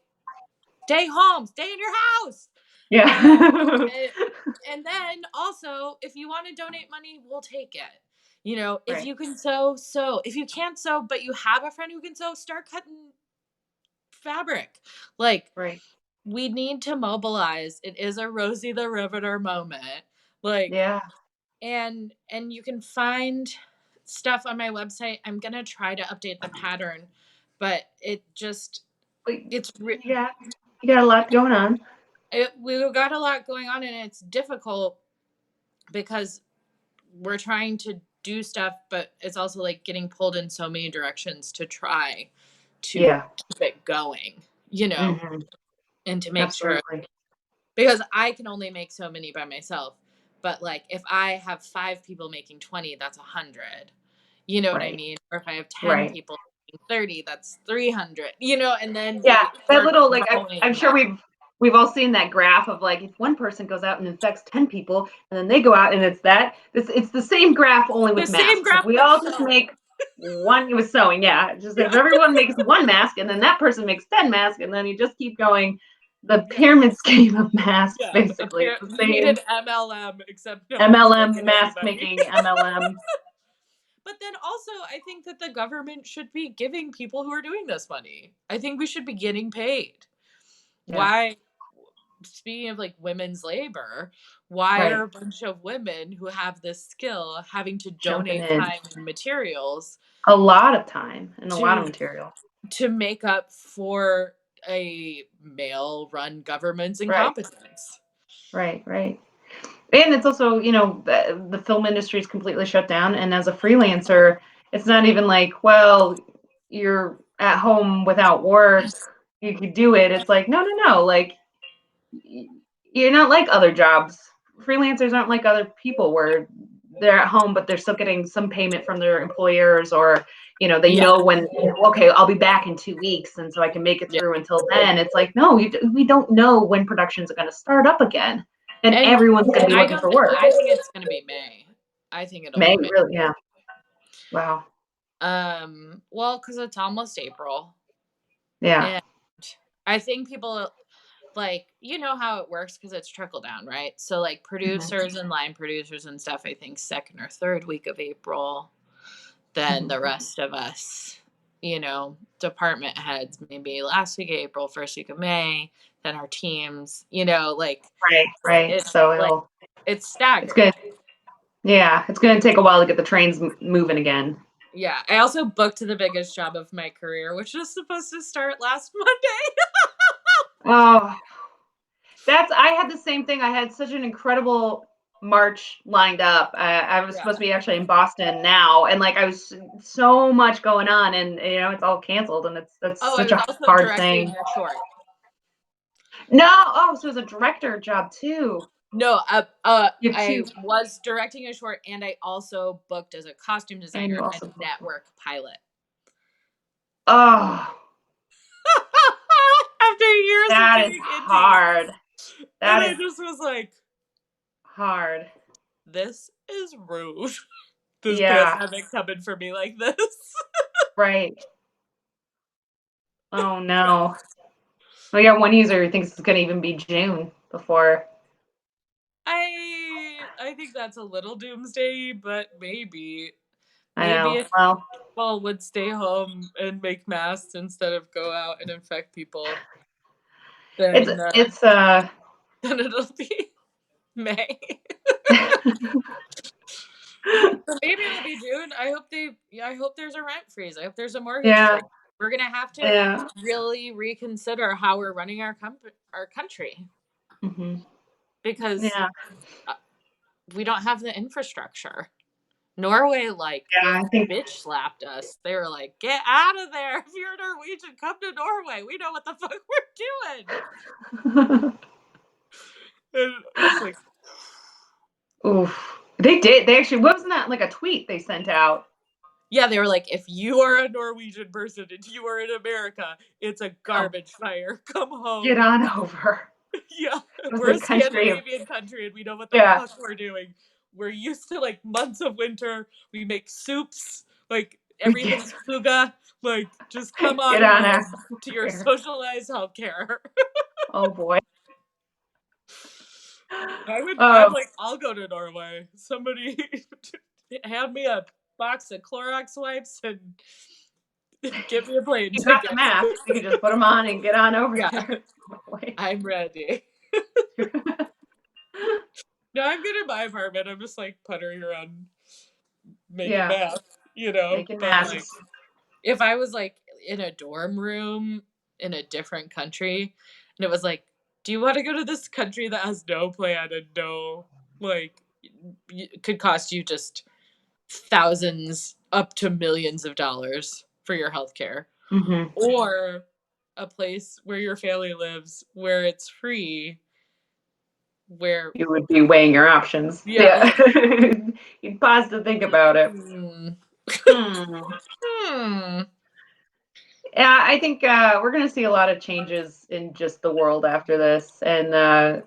stay home. Stay in your house." Uh, Yeah. and, and then also, if you want to donate money, we'll take it. If Right. you can sew, sew. If you can't sew, but you have a friend who can sew, start cutting fabric. Like, Right. we need to mobilize. It is a Rosie the Riveter moment. Like, Yeah. and you can find stuff on my website. I'm gonna try to update the pattern, but But it's you got a lot going on. we've got a lot going on, and it's difficult because we're trying to do stuff, but it's also like getting pulled in so many directions to try to Yeah. keep it going, you know, Hmm. and to make sure, Absolutely. because I can only make so many by myself. But like, if I have 5 people making 20, that's 100. You know what I Right. mean? Or if I have 10 Right. people making 30, that's 300. And then Yeah, we that start little I'm growing sure that. we've all seen that graph of like if one person goes out and infects 10 people and then they go out and it's the same graph only The with same masks. If graph we with all just sewing. make one with sewing, yeah. Just if Yeah. everyone makes one mask and then that person makes 10 masks and then you just keep going the Yeah. pyramid scheme of masks Yeah. basically. It's the We need same an MLM, except no one's MLM making any mask money. making MLM. But then also, I think that the government should be giving people who are doing this money. I think we should be getting paid. Yeah, Why, speaking of like women's labor, why are right. a bunch of women who have this skill having to Jumping donate in. time and materials A lot of time and a lot of to material. to make up for a male run government's Right, incompetence? right. And it's also, the film industry is completely shut down. And as a freelancer, it's not even like, well, you're at home without work, you could do it. It's like, no. Like, you're not like other jobs. Freelancers aren't like other people where they're at home, but they're still getting some payment from their employers, or, they Yeah. know when, okay, I'll be back in 2 weeks. And so I can make it Yeah. through until then. It's like, no, we don't know when productions are going to start up again. And And everyone's going to be I looking don't for work. I think it's going to be May. I think it'll May, be May. really? Yeah. Wow. Well, cuz it's almost April, Yeah. and I think people, like, how it works because it's trickle down, right? So like Hmm. producers and line producers and stuff, I think second or third week of April, then Hmm. the rest of us, department heads, maybe last week of April, first week of May, then our teams, like Right. it's So like it's it's staggered. good. Yeah, it's going to take a while to get the trains moving again. Yeah. I also booked the biggest job of my career, which was supposed to start last Monday. Oh, I had the same thing. I had such an incredible March lined up. I was Yeah. supposed to be actually in Boston now, and like I was so much going on, and it's all canceled, and that's Oh, I such was a also hard directing thing. your short. No, oh, so it was a director job too. No, You have I two, was directing a short, and I also booked as a costume and you designer and also booked one. network pilot. Oh, After years of that is doing indie. hard. And That I is just was like, hard. this is rude. This Yeah, pandemic coming for me like this. right. Oh no. We got one user who thinks it's gonna even be June before. I think that's a little doomsday, but maybe. I Maybe know. if Well, people would stay home and make masks instead of go out and infect people, it's then it's then it'll be May. But maybe it'll be June. I hope there's a rent freeze. I hope there's a mortgage yeah, freeze. We're gonna have to yeah. really reconsider how we're running our country Hmm. because Yeah, uh, we don't have the infrastructure. Norway like yeah. I think bitch slapped us. They were like, "Get out of there! If you're Norwegian, come to Norway. We know what the fuck we're doing." And it's like, oof. They did. They actually wasn't that like a tweet they sent out. yeah, they were like, if you are a Norwegian person and you are in America, it's a Come, garbage fire. Come get home. on over. Yeah, It was we're the a country of Scandinavian country and we know what the yeah. fuck we're doing. We're used to like months of winter. We make soups. Like We get everything's fuga. Like just come on get on home to your over. socialized healthcare. Oh boy. I'm Oh, like, I'll go to Norway. Somebody hand me a box of Clorox wipes and give me a plane you got ticket. the mask. You can just put them on and get on over Yeah, there. Oh, boy. I'm ready. No, I'm good in my apartment. I'm just like puttering around making Yeah, math, making but like masks. if I was like in a dorm room in a different country and it was like, do you want to go to this country that has no plan and no like could cost you just thousands up to millions of dollars for your healthcare, Hmm. or a place where your family lives where it's free, where You would be weighing your options. yeah, Yeah. like You'd pause to think about it. hmm, Hmm. hmm, Yeah, I think we're going to see a lot of changes in just the world after this, and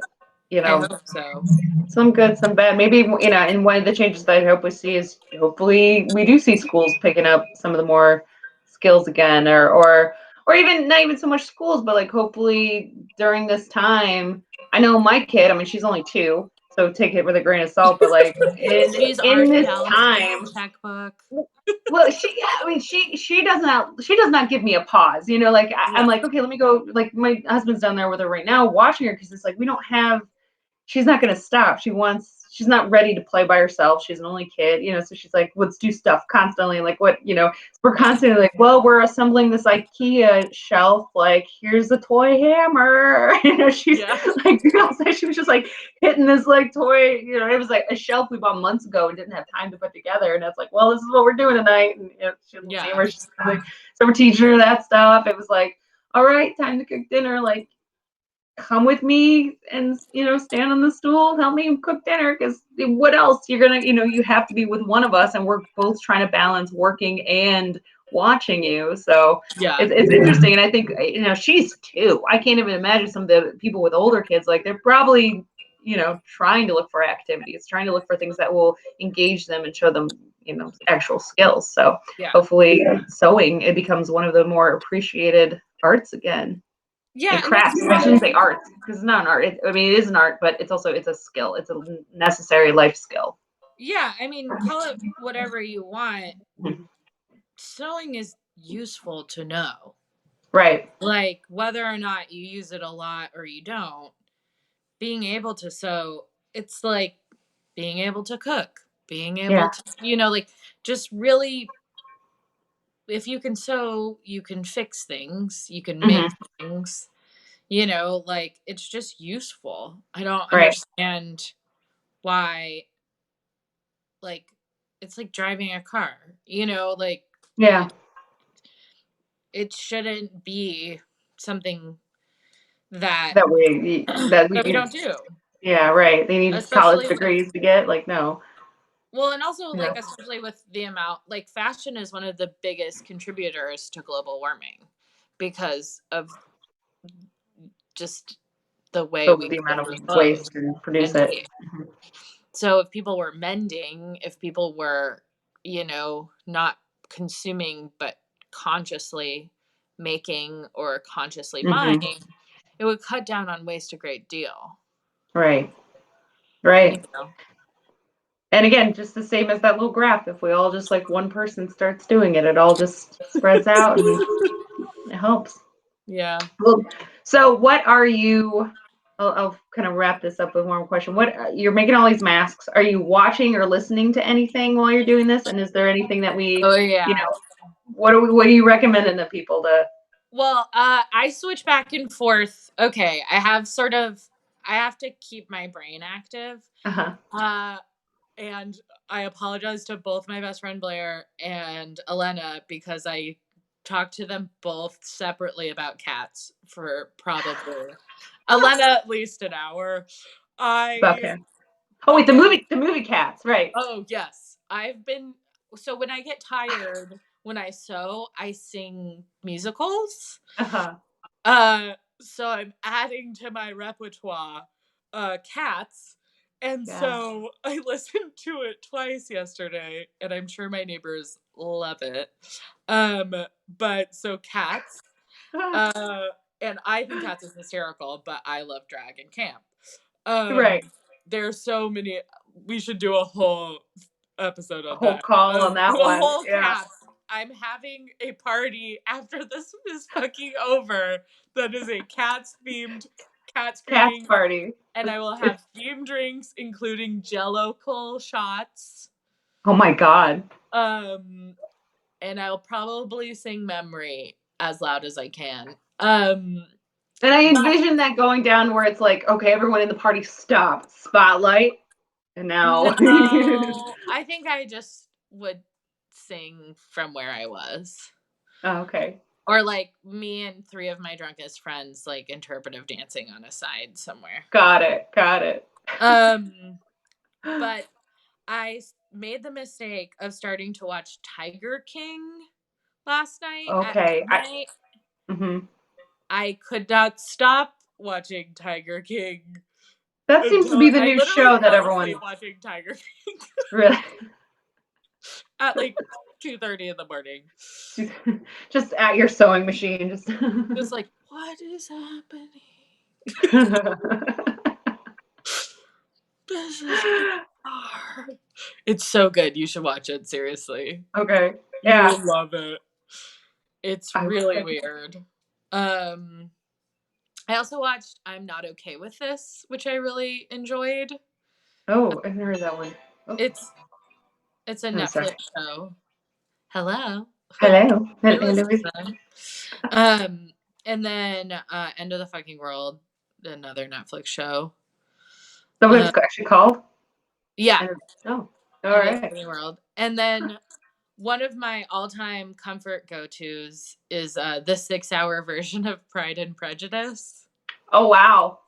you I know, hope so. some good, some bad. Maybe and one of the changes that I hope we see is hopefully we do see schools picking up some of the more skills again, or even not even so much schools, but like hopefully during this time. I know my kid. I mean, she's only 2, so take it with a grain of salt. But like She's in already this balancing that time, checkbook. well, I mean, she does not give me a pause. Like I'm Yeah, like, okay, let me go. Like my husband's down there with her right now, watching her because it's like we don't have. She's not going to stop. She's not ready to play by herself. She's an only kid, so she's like, let's do stuff constantly. Like what, we're constantly like, well, we're assembling this IKEA shelf. Like, here's a toy hammer. She's yeah, like, she was just like hitting this like toy, it was like a shelf we bought months ago and didn't have time to put together. And it's like, well, this is what we're doing tonight. And she doesn't see yeah, her. She's like, so we're teaching her that stuff. It was like, all right, time to cook dinner. Like, come with me and stand on the stool, help me cook dinner, because what else you're gonna you have to be with one of us, and we're both trying to balance working and watching you. So yeah, it's interesting, and I think she's 2. I can't even imagine some of the people with older kids, like they're probably trying to look for activities, trying to look for things that will engage them and show them actual skills. So yeah, hopefully sewing, it becomes one of the more appreciated arts again, yeah. and And it's crafts. I shouldn't say art because it's not an art. I mean, it is an art, but it's a skill. It's a necessary life skill. yeah. I mean, call it whatever you want. Mhm. Sewing is useful to know. Right. Like whether or not you use it a lot or you don't, being able to sew, it's like being able to cook, being able Yeah. to, like just really, if you can sew, you can fix things, you can make Hmm. things, like it's just useful. I don't Right. understand why, like, it's like driving a car, like Yeah. it shouldn't be something that That way, that we that we can. don't do. Yeah, right. They need college especially with, degrees to get, like, no. well, and also Yeah. like especially with the amount, like fashion is one of the biggest contributors to global warming because of just the way we The amount produce of clothes waste and produce and it. waste. Mhm. So if people were mending, if people were, not consuming but consciously making or consciously Mhm. buying, it would cut down on waste a great deal. Right. You Right. know? And again, just the same as that little graph, if we all just like one person starts doing it, it all just spreads out and it helps. Yeah. Well, so what are you I'll kind of wrap this up with one more question. What you're making all these masks. Are you watching or listening to anything while you're doing this? And is there anything that Oh you yeah. know, what are you recommending to people to Well, I switch back and forth. Okay, I have to keep my brain active. uh-huh. Uh and I apologize to both my best friend Blair and Elena because I talked to them both separately about cats for probably Elena at least an hour. I Okay. Oh wait, Okay. the movie Cats, right. Oh yes, I've been so when I get tired when I sew, I sing musicals. Uh-huh. So I'm adding to my repertoire Cats. And Yeah. so I listened to it twice yesterday, and I'm sure my neighbors love it. Um, but so Cats, uh, and I think Cats is hysterical, but I love drag and camp. Right. There's so many. We should do a whole episode A on whole that. call on that The one. whole Yeah. Cats. I'm having a party after this is fucking over that is a cat Cats screening, party. and I will It's have themed drinks, including Jello Cool shots. oh my god. Um, and I'll probably sing Memory as loud as I can. And I But envision that going down where it's like, okay, everyone in the party stop, spotlight, and now no, I think I just would sing from where I was. oh, okay. Or like me and three of my drunkest friends like interpretive dancing on a side somewhere. Got it. Got it. Um, but made the mistake of starting to watch Tiger King last night at Okay. midnight. Mhm. I could not stop watching Tiger King That seems to until be the I new literally show that fell asleep everyone watching Tiger King really at like 2:30 in the morning. just at your sewing machine. Just Just like, what is happening? This is bizarre. It's so good. You should watch it, seriously. okay. You Yeah. will love it. It's I will really check. weird. Um, I also watched I'm Not Okay with This, which I really enjoyed. Oh, I heard that one. Oh, It's it's a I'm sorry. Netflix show. Hello. Hello. You're Hello. listening. Um, and then End of the Fucking World, another Netflix show. So what Uh, it's actually called? yeah, And oh, all End of the right. Fucking World. And then one of my all-time comfort go-tos is the 6-hour version of Pride and Prejudice. Oh wow.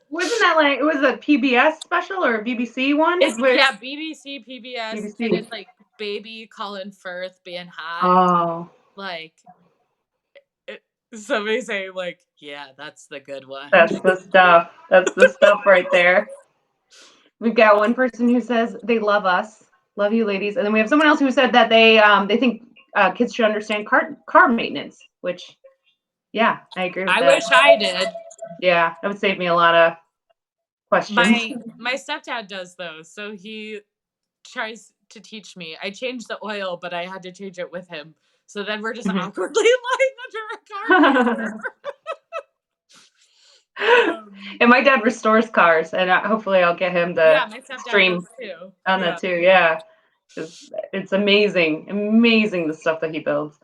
Wasn't that like it was a PBS special or a BBC one? It's Where yeah, BBC, PBS, and BBC. it's like baby Colin Firth being hot. Oh, Like it, somebody saying like, yeah, that's the good one. that's the stuff. That's the stuff right there. We've got one person who says they love us, love you, ladies, and then we have someone else who said that they think kids should understand car maintenance. Which, yeah, I agree with I that. wish I did. Yeah, that would save me a lot of questions. My stepdad does though, so he tries to teach me. I changed the oil, but I had to change it with him. So then we're just awkwardly lying under a carburetor. And my dad restores cars, and hopefully I'll get him to Yeah, my stepdad does stream too. on Yeah. that too. Yeah, it's amazing, amazing the stuff that he builds.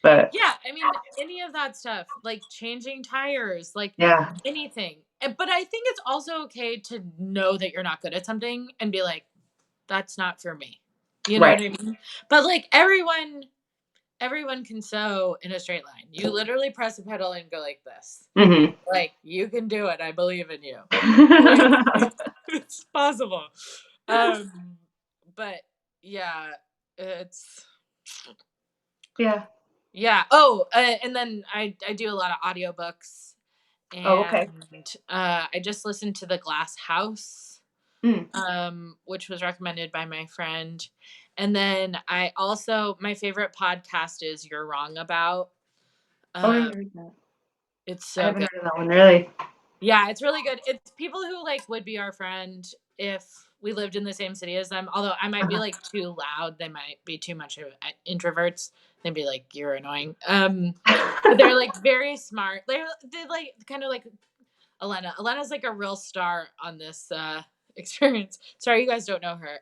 But Yeah, I mean, any of that stuff, like changing tires, like yeah, anything. But I think it's also okay to know that you're not good at something and be like, that's not for me. You know right. what I mean? But like everyone everyone can sew in a straight line. You literally press a pedal and go like this. Mhm. Like, you can do it. I believe in you. Like, it's possible. But yeah, it's Yeah. yeah. Oh, and then I do a lot of audiobooks, Oh, okay. and I just listened to The Glass House, Mm. which was recommended by my friend. And then I also, my favorite podcast is You're Wrong About. Oh, I Um, haven't heard that. it's I so haven't good. heard of that one, really. Yeah, it's really good. It's people who like would be our friend if we lived in the same city as them. Although I might be Uh-huh. like too loud, they might be too much of introverts. They'd be like, "You're annoying." But they're like very smart. They like kind of like Elena. Elena's like a real star on this experience. Sorry, you guys don't know her.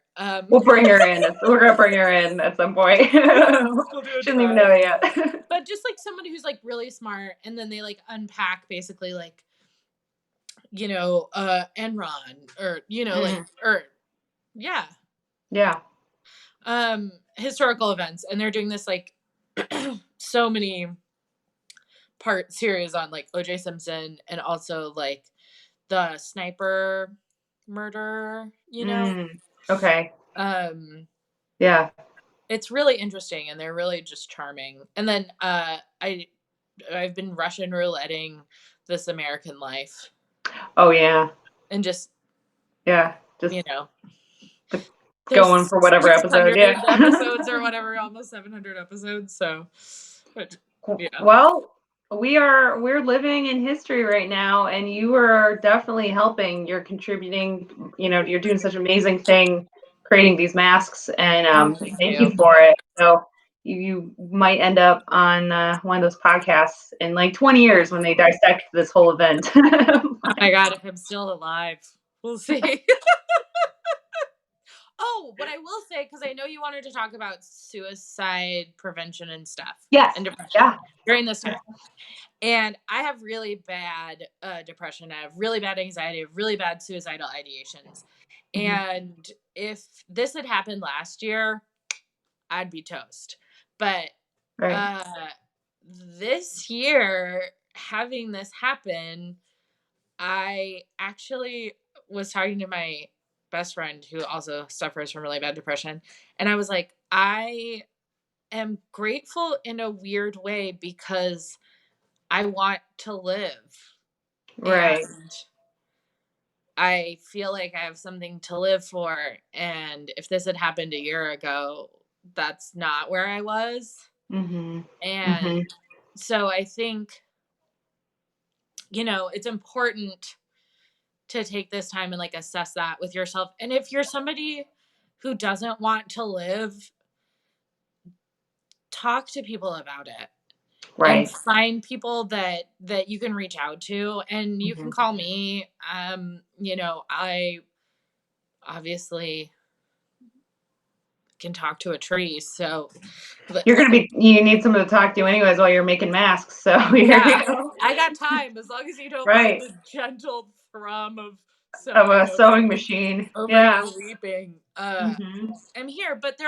We'll bring her in. We're gonna bring her in at some point. We'll do a She doesn't even trial. know it yet. But just like somebody who's like really smart, and then they like unpack basically like Enron, or like, Mm. or yeah, Yeah. historical events, and they're doing this like so many part series on like OJ Simpson, and also like the sniper murder, Mm. Okay. um Yeah. it's really interesting, and they're really just charming. And then I've been Russian rouletting This American Life, Oh, yeah. and just Yeah. you Just know going there's for whatever episode. 600 Yeah. episodes or whatever, almost 700 episodes, so yeah. Well, we're living in history right now, and you are definitely helping. You're contributing. You're doing such an amazing thing, creating these masks, and Oh, thank thank you you. for it. So you might end up on one of those podcasts in like 20 years when they dissect this whole event. Oh my god, if I'm still alive, we'll see. Oh, what I will say, because I know you wanted to talk about suicide prevention and stuff, Yes. and depression Yeah. during this Yeah. time. And I have really bad depression. I have really bad anxiety. I have really bad suicidal ideations. Mhm. And if this had happened last year, I'd be toast. But Right. uh, this year, having this happen, I actually was talking to my best friend who also suffers from really bad depression. And I was like, I am grateful in a weird way because I want to live. Right. And I feel like I have something to live for. And if this had happened a year ago, that's not where I was. Mhm. And Mhm. so I think, it's important to take this time and like assess that with yourself. And if you're somebody who doesn't want to live, talk to people about it, and Right. find people that you can reach out to, and you can Mhm. call me. I obviously can talk to a tree, so but You need someone to talk to anyways while you're making masks. So here yeah, you go. I got time, as long as you don't mind Right. the gentle thrum of Of sewing a sewing machine. over Yeah. you weeping. Mhm. I'm here, but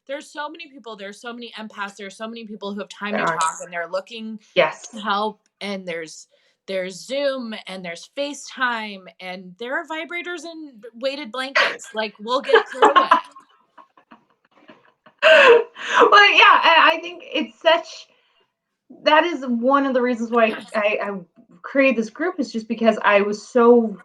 there's so many people, there's so many empaths, there's so many people who have time There to are. talk, and they're looking to Yes. help, and there's Zoom, and there's FaceTime, and there are vibrators and weighted blankets. Like, we'll get through it. Well, yeah, I think it's such that is one of the reasons why I created this group is just because I was so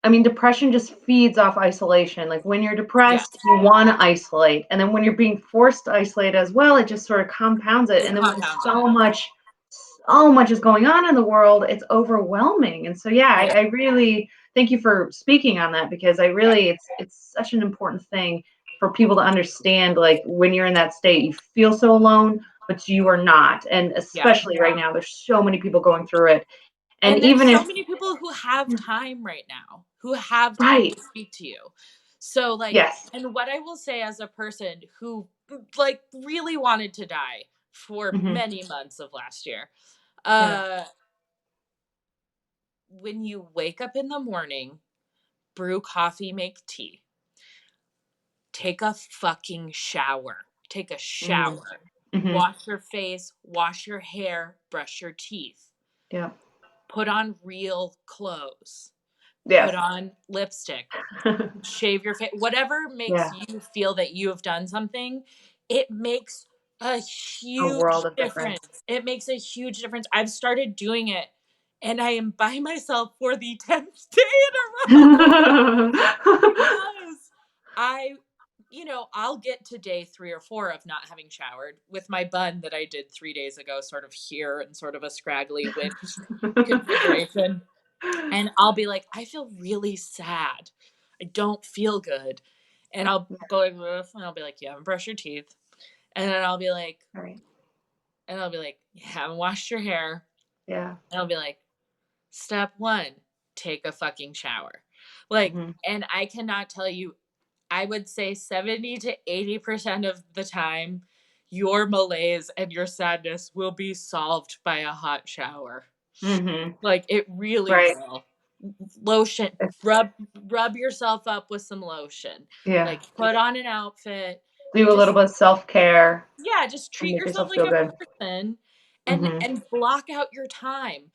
I mean, depression just feeds off isolation. Like when you're Yeah, depressed, you want to isolate. And then when you're being forced to isolate as well, it just sort of compounds it. it And then when compounds it. so much is going on in the world, it's overwhelming. And so, yeah, Yeah, I really thank you for speaking on that because it's such an important thing for people to understand. Like when you're in that state, you feel so alone, but you are not. And yeah. especially right now, there's so many people going through it. And And there's even so if, many people who have time right now, who have time right, to speak to you. So like, yes. and what I will say as a person who like really wanted to die for Hmm. many months of last year, Yeah. uh when you wake up in the morning, brew coffee, make tea, take a fucking shower. Take a Mm. shower. Mhm. wash your face, wash your hair, brush your teeth, Yeah. put on real clothes, put Yes. on lipstick, shave your face, whatever makes Yeah. you feel that you have done something, it makes a A huge world of difference. difference. It makes a huge difference. I've started doing it and I am by myself for the 10th day in a row because I, I'll get to day 3 or 4 of not having showered with my bun that I did 3 days ago, sort of here and sort of a scraggly witch configuration. And I'll be like, I feel really sad. I don't feel good. And I'll go like this, and I'll be like, you haven't brushed your teeth. And then Right. I'll be like, you haven't washed your hair. Yeah. And I'll be like, step one, take a fucking shower. Like, Mhm. and I cannot tell you, I would say 70 to 80% of the time, your malaise and your sadness will be solved by a hot shower. Mhm. Like it really Right. will. Lotion, It's rub yourself up with some lotion. yeah. Like put on an outfit. Do a little Just bit of self-care yeah, just and treat make yourself yourself like feel a good. person and Mhm. block out your time.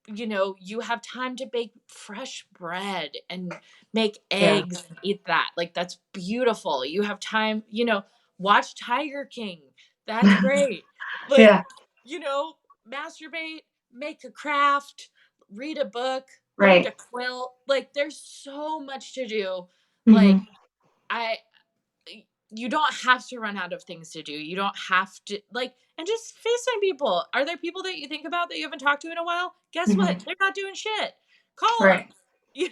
You have time to bake fresh bread and make Yeah. eggs and eat that. Like that's beautiful. You have time, watch Tiger King. That's great. Like, Yeah. you know, masturbate, make a craft, read a book, learn to Right. quilt. Like there's so much to do. Like Mhm. I you don't have to run out of things to do. You don't have to and just FaceTime people. Are there people that you think about that you haven't talked to in a while? Guess Mhm. what? They're not doing shit. Call them. Right. Yeah.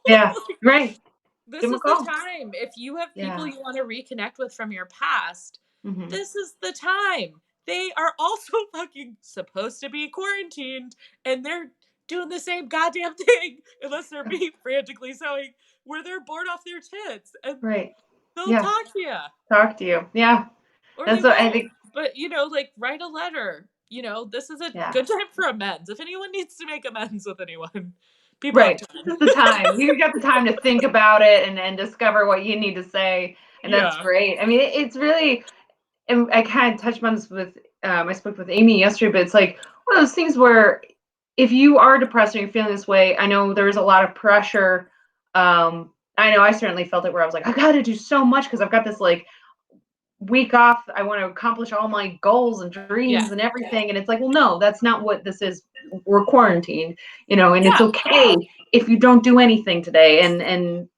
Like, Right. this Give 'em a is the call. time. If you have people Yeah. you want to reconnect with from your past, Mhm. this is the time. They are also fucking supposed to be quarantined and they're doing the same goddamn thing unless they're being frantically sewing where they're bored off their tits and Right. they'll Yeah. talk to you. Talk to you. Yeah. Or they That's what I won't. think. But write a letter. This is a Yeah. good time for amends. If anyone needs to make amends with anyone, people have Right. time. It's the time. You got the time to think about it and discover what you need to say, and that's Yeah. great. I mean, it's really and I kind of touched on this with I spoke with Amy yesterday, but it's like one of those things where if you are depressed and you're feeling this way, I know there's a lot of pressure. I know I certainly felt it where I was like, I got to do so much because I've got this like week off. I want to accomplish all my goals and Yeah. dreams and everything. And it's like, well, no, that's not what this is. We're quarantined, and it's Yeah. okay if you don't do anything today. And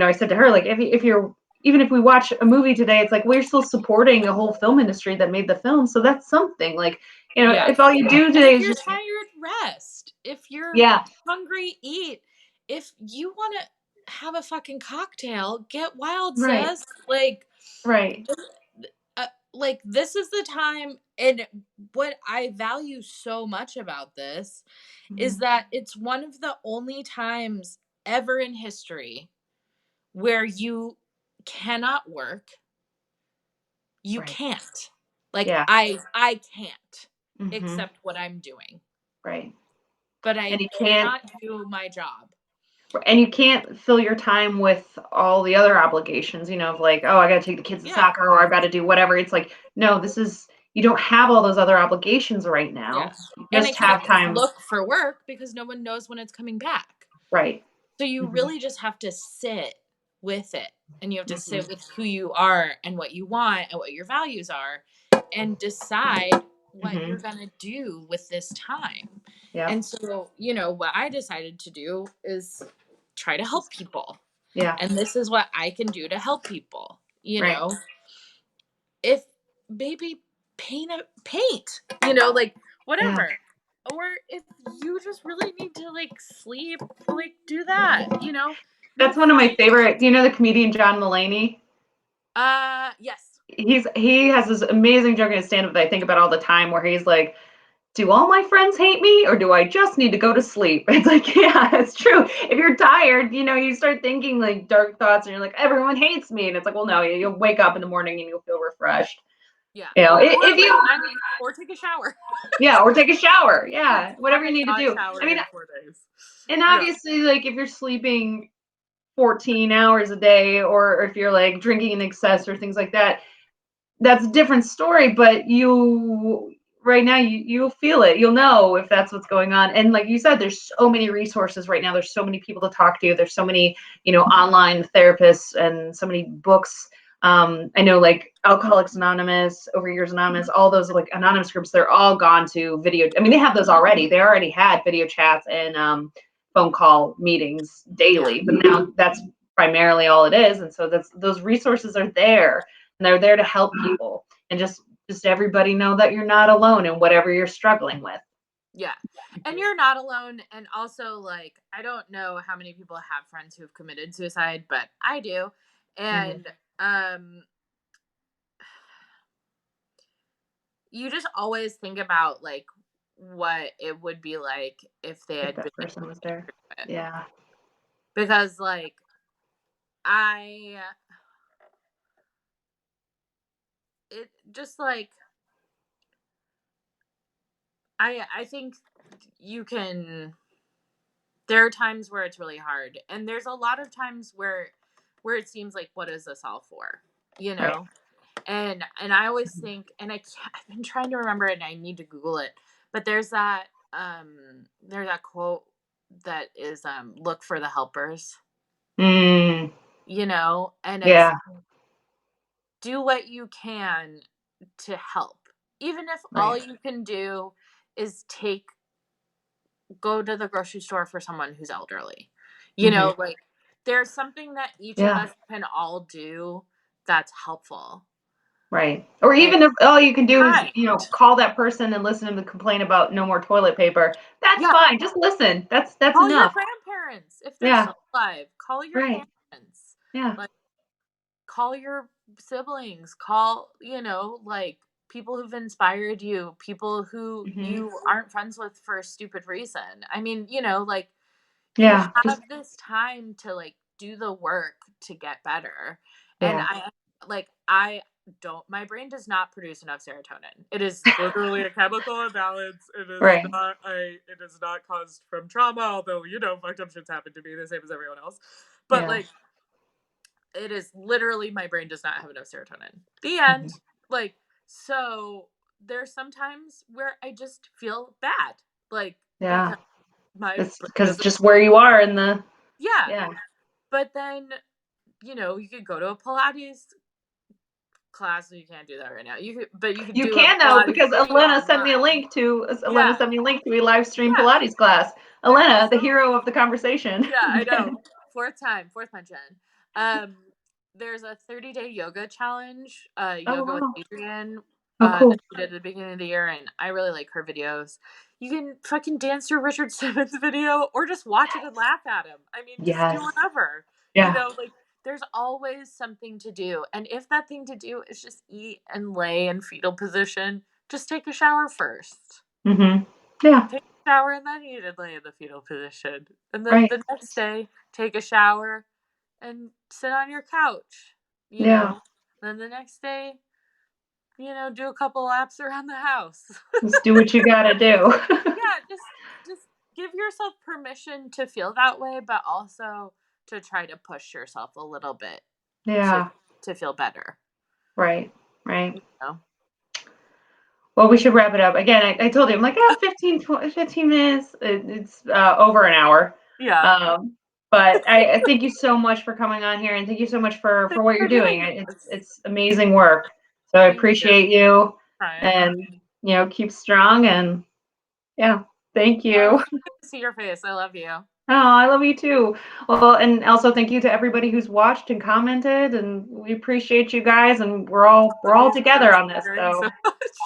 I said to her, like, if you're even if we watch a movie today, it's like we're still supporting a whole film industry that made the film. So that's something. Like, Yeah. if all you do And today if is you're just tired, rest. If you're yeah, hungry, eat. If you want to have a fucking cocktail, get wild, right, sis. right. This is the time. And what I value so much about this is Mhm. that it's one of the only times ever in history where you cannot work. You Right. can't. Like Yeah. I can't Hmm. accept what I'm doing, Right. but And I you can't cannot do my job. and you can't fill your time with all the other obligations, of like, oh, I got to take the kids to Yeah. soccer or I've got to do whatever. It's like, no, you don't have all those other obligations right Yeah. now. You And I just can't have time. look for work because no one knows when it's coming back. Right. So you Hmm. really just have to sit with it and you have to Hmm. sit with who you are and what you want and what your values are and decide what Hmm. you're going to do with this time. Yep. And so, what I decided to do is try to help people. Yeah. And this is what I can do to help people. Right. If maybe paint, Yeah. whatever. Or if you just really need to sleep, do that, That's make one of my friends. favorite. Do you know the comedian John Mulaney? Yes. He has this amazing joke in his stand-up that I think about all the time where he's like, do all my friends hate me or do I just need to go to sleep? It's like, yeah, it's true. If you're tired, you start thinking like dark thoughts and you're like, everyone hates me. And it's like, well, no, you'll wake up in the morning and you'll feel refreshed. Yeah. If you, Or take a shower. yeah, or take a shower. I Yeah, whatever you haven't need to not do. I showered mean, in 4 days. and Yeah. obviously, like if you're sleeping 14 hours a day or if you're like drinking in excess or things like that, that's a different story, but right now you'll feel it. You'll know if that's what's going on. And like you said, there's so many resources right now. There's so many people to talk to. There's so many, online therapists and so many books. I know like Alcoholics Anonymous, Overeaters Anonymous, all those like anonymous groups, they're all gone to video. I mean, they have those already. They already had video chats and phone call meetings daily, but now that's primarily all it is. And so those resources are there, and they're there to help people, and just everybody know that you're not alone in whatever you're struggling with. Yeah. And you're not alone. And also, like, I don't know how many people have friends who have committed suicide, but I do. And you just always think about like what it would be like if they had If that been person was there. Yeah. Because like it just like I think you can, there are times where it's really hard, and there's a lot of times where it seems like, what is this all for, Right. and I always think, and I've been trying to remember it, and I need to Google it, but there's that quote that is look for the helpers, and it's do what you can to help, even if all you can do is go to the grocery store for someone who's elderly. Like there's something that each of us can all do that's helpful. Right. Or even if all you can do is, call that person and listen to them complain about no more toilet paper. That's fine. Just listen. That's call enough. your grandparents if they're still alive. Call your parents. Yeah. Like, call your siblings. Call, like people who've inspired you, people who you aren't friends with for a stupid reason. I mean, like you have this time to like do the work to get better. And my brain does not produce enough serotonin. It is literally a chemical imbalance. It is not caused from trauma, although, fucked up shit's happened to me the same as everyone else. But like, it is literally, my brain does not have enough serotonin. The end. Like, so there's sometimes where I just feel bad. Like, because it's just where you are in the but then you could go to a Pilates class. You can't do that right now. You can though, because Elena sent me a link to a live stream Pilates class. Elena, the hero of the conversation. Yeah, I know. Fourth punch in. There's a 30-day yoga challenge, yoga with Adrienne, cool. that she did at the beginning of the year, and I really like her videos. You can fucking dance to Richard Simmons' video, or just watch it and laugh at him. I mean, just do whatever. Like, there's always something to do, and if that thing to do is just eat and lay in fetal position, just take a shower first. Yeah. Take a shower and then eat and lay in the fetal position. And then the next day, take a shower and sit on your couch. Then the next day, do a couple laps around the house. Just do what you gotta do. just give yourself permission to feel that way, but also to try to push yourself a little bit. To feel better. Right. Well, we should wrap it up. Again, I told you, I'm like, 15 minutes. It's over an hour. Yeah. But I thank you so much for coming on here, and thank you so much for what you're doing. It's amazing work. So I appreciate you, and keep strong, and thank you. Good to see your face. I love you. Oh, I love you too. Well, and also thank you to everybody who's watched and commented, and we appreciate you guys, and we're all together on this. So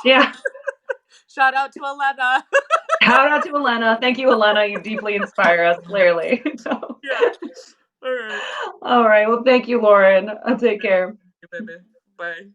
yeah. Shout out to Elena. Shout out to Elena. Thank you, Elena. You deeply inspire us, clearly. Yeah. All right. All right. Well, thank you, Lauren. Take care. Thank you, baby. Bye.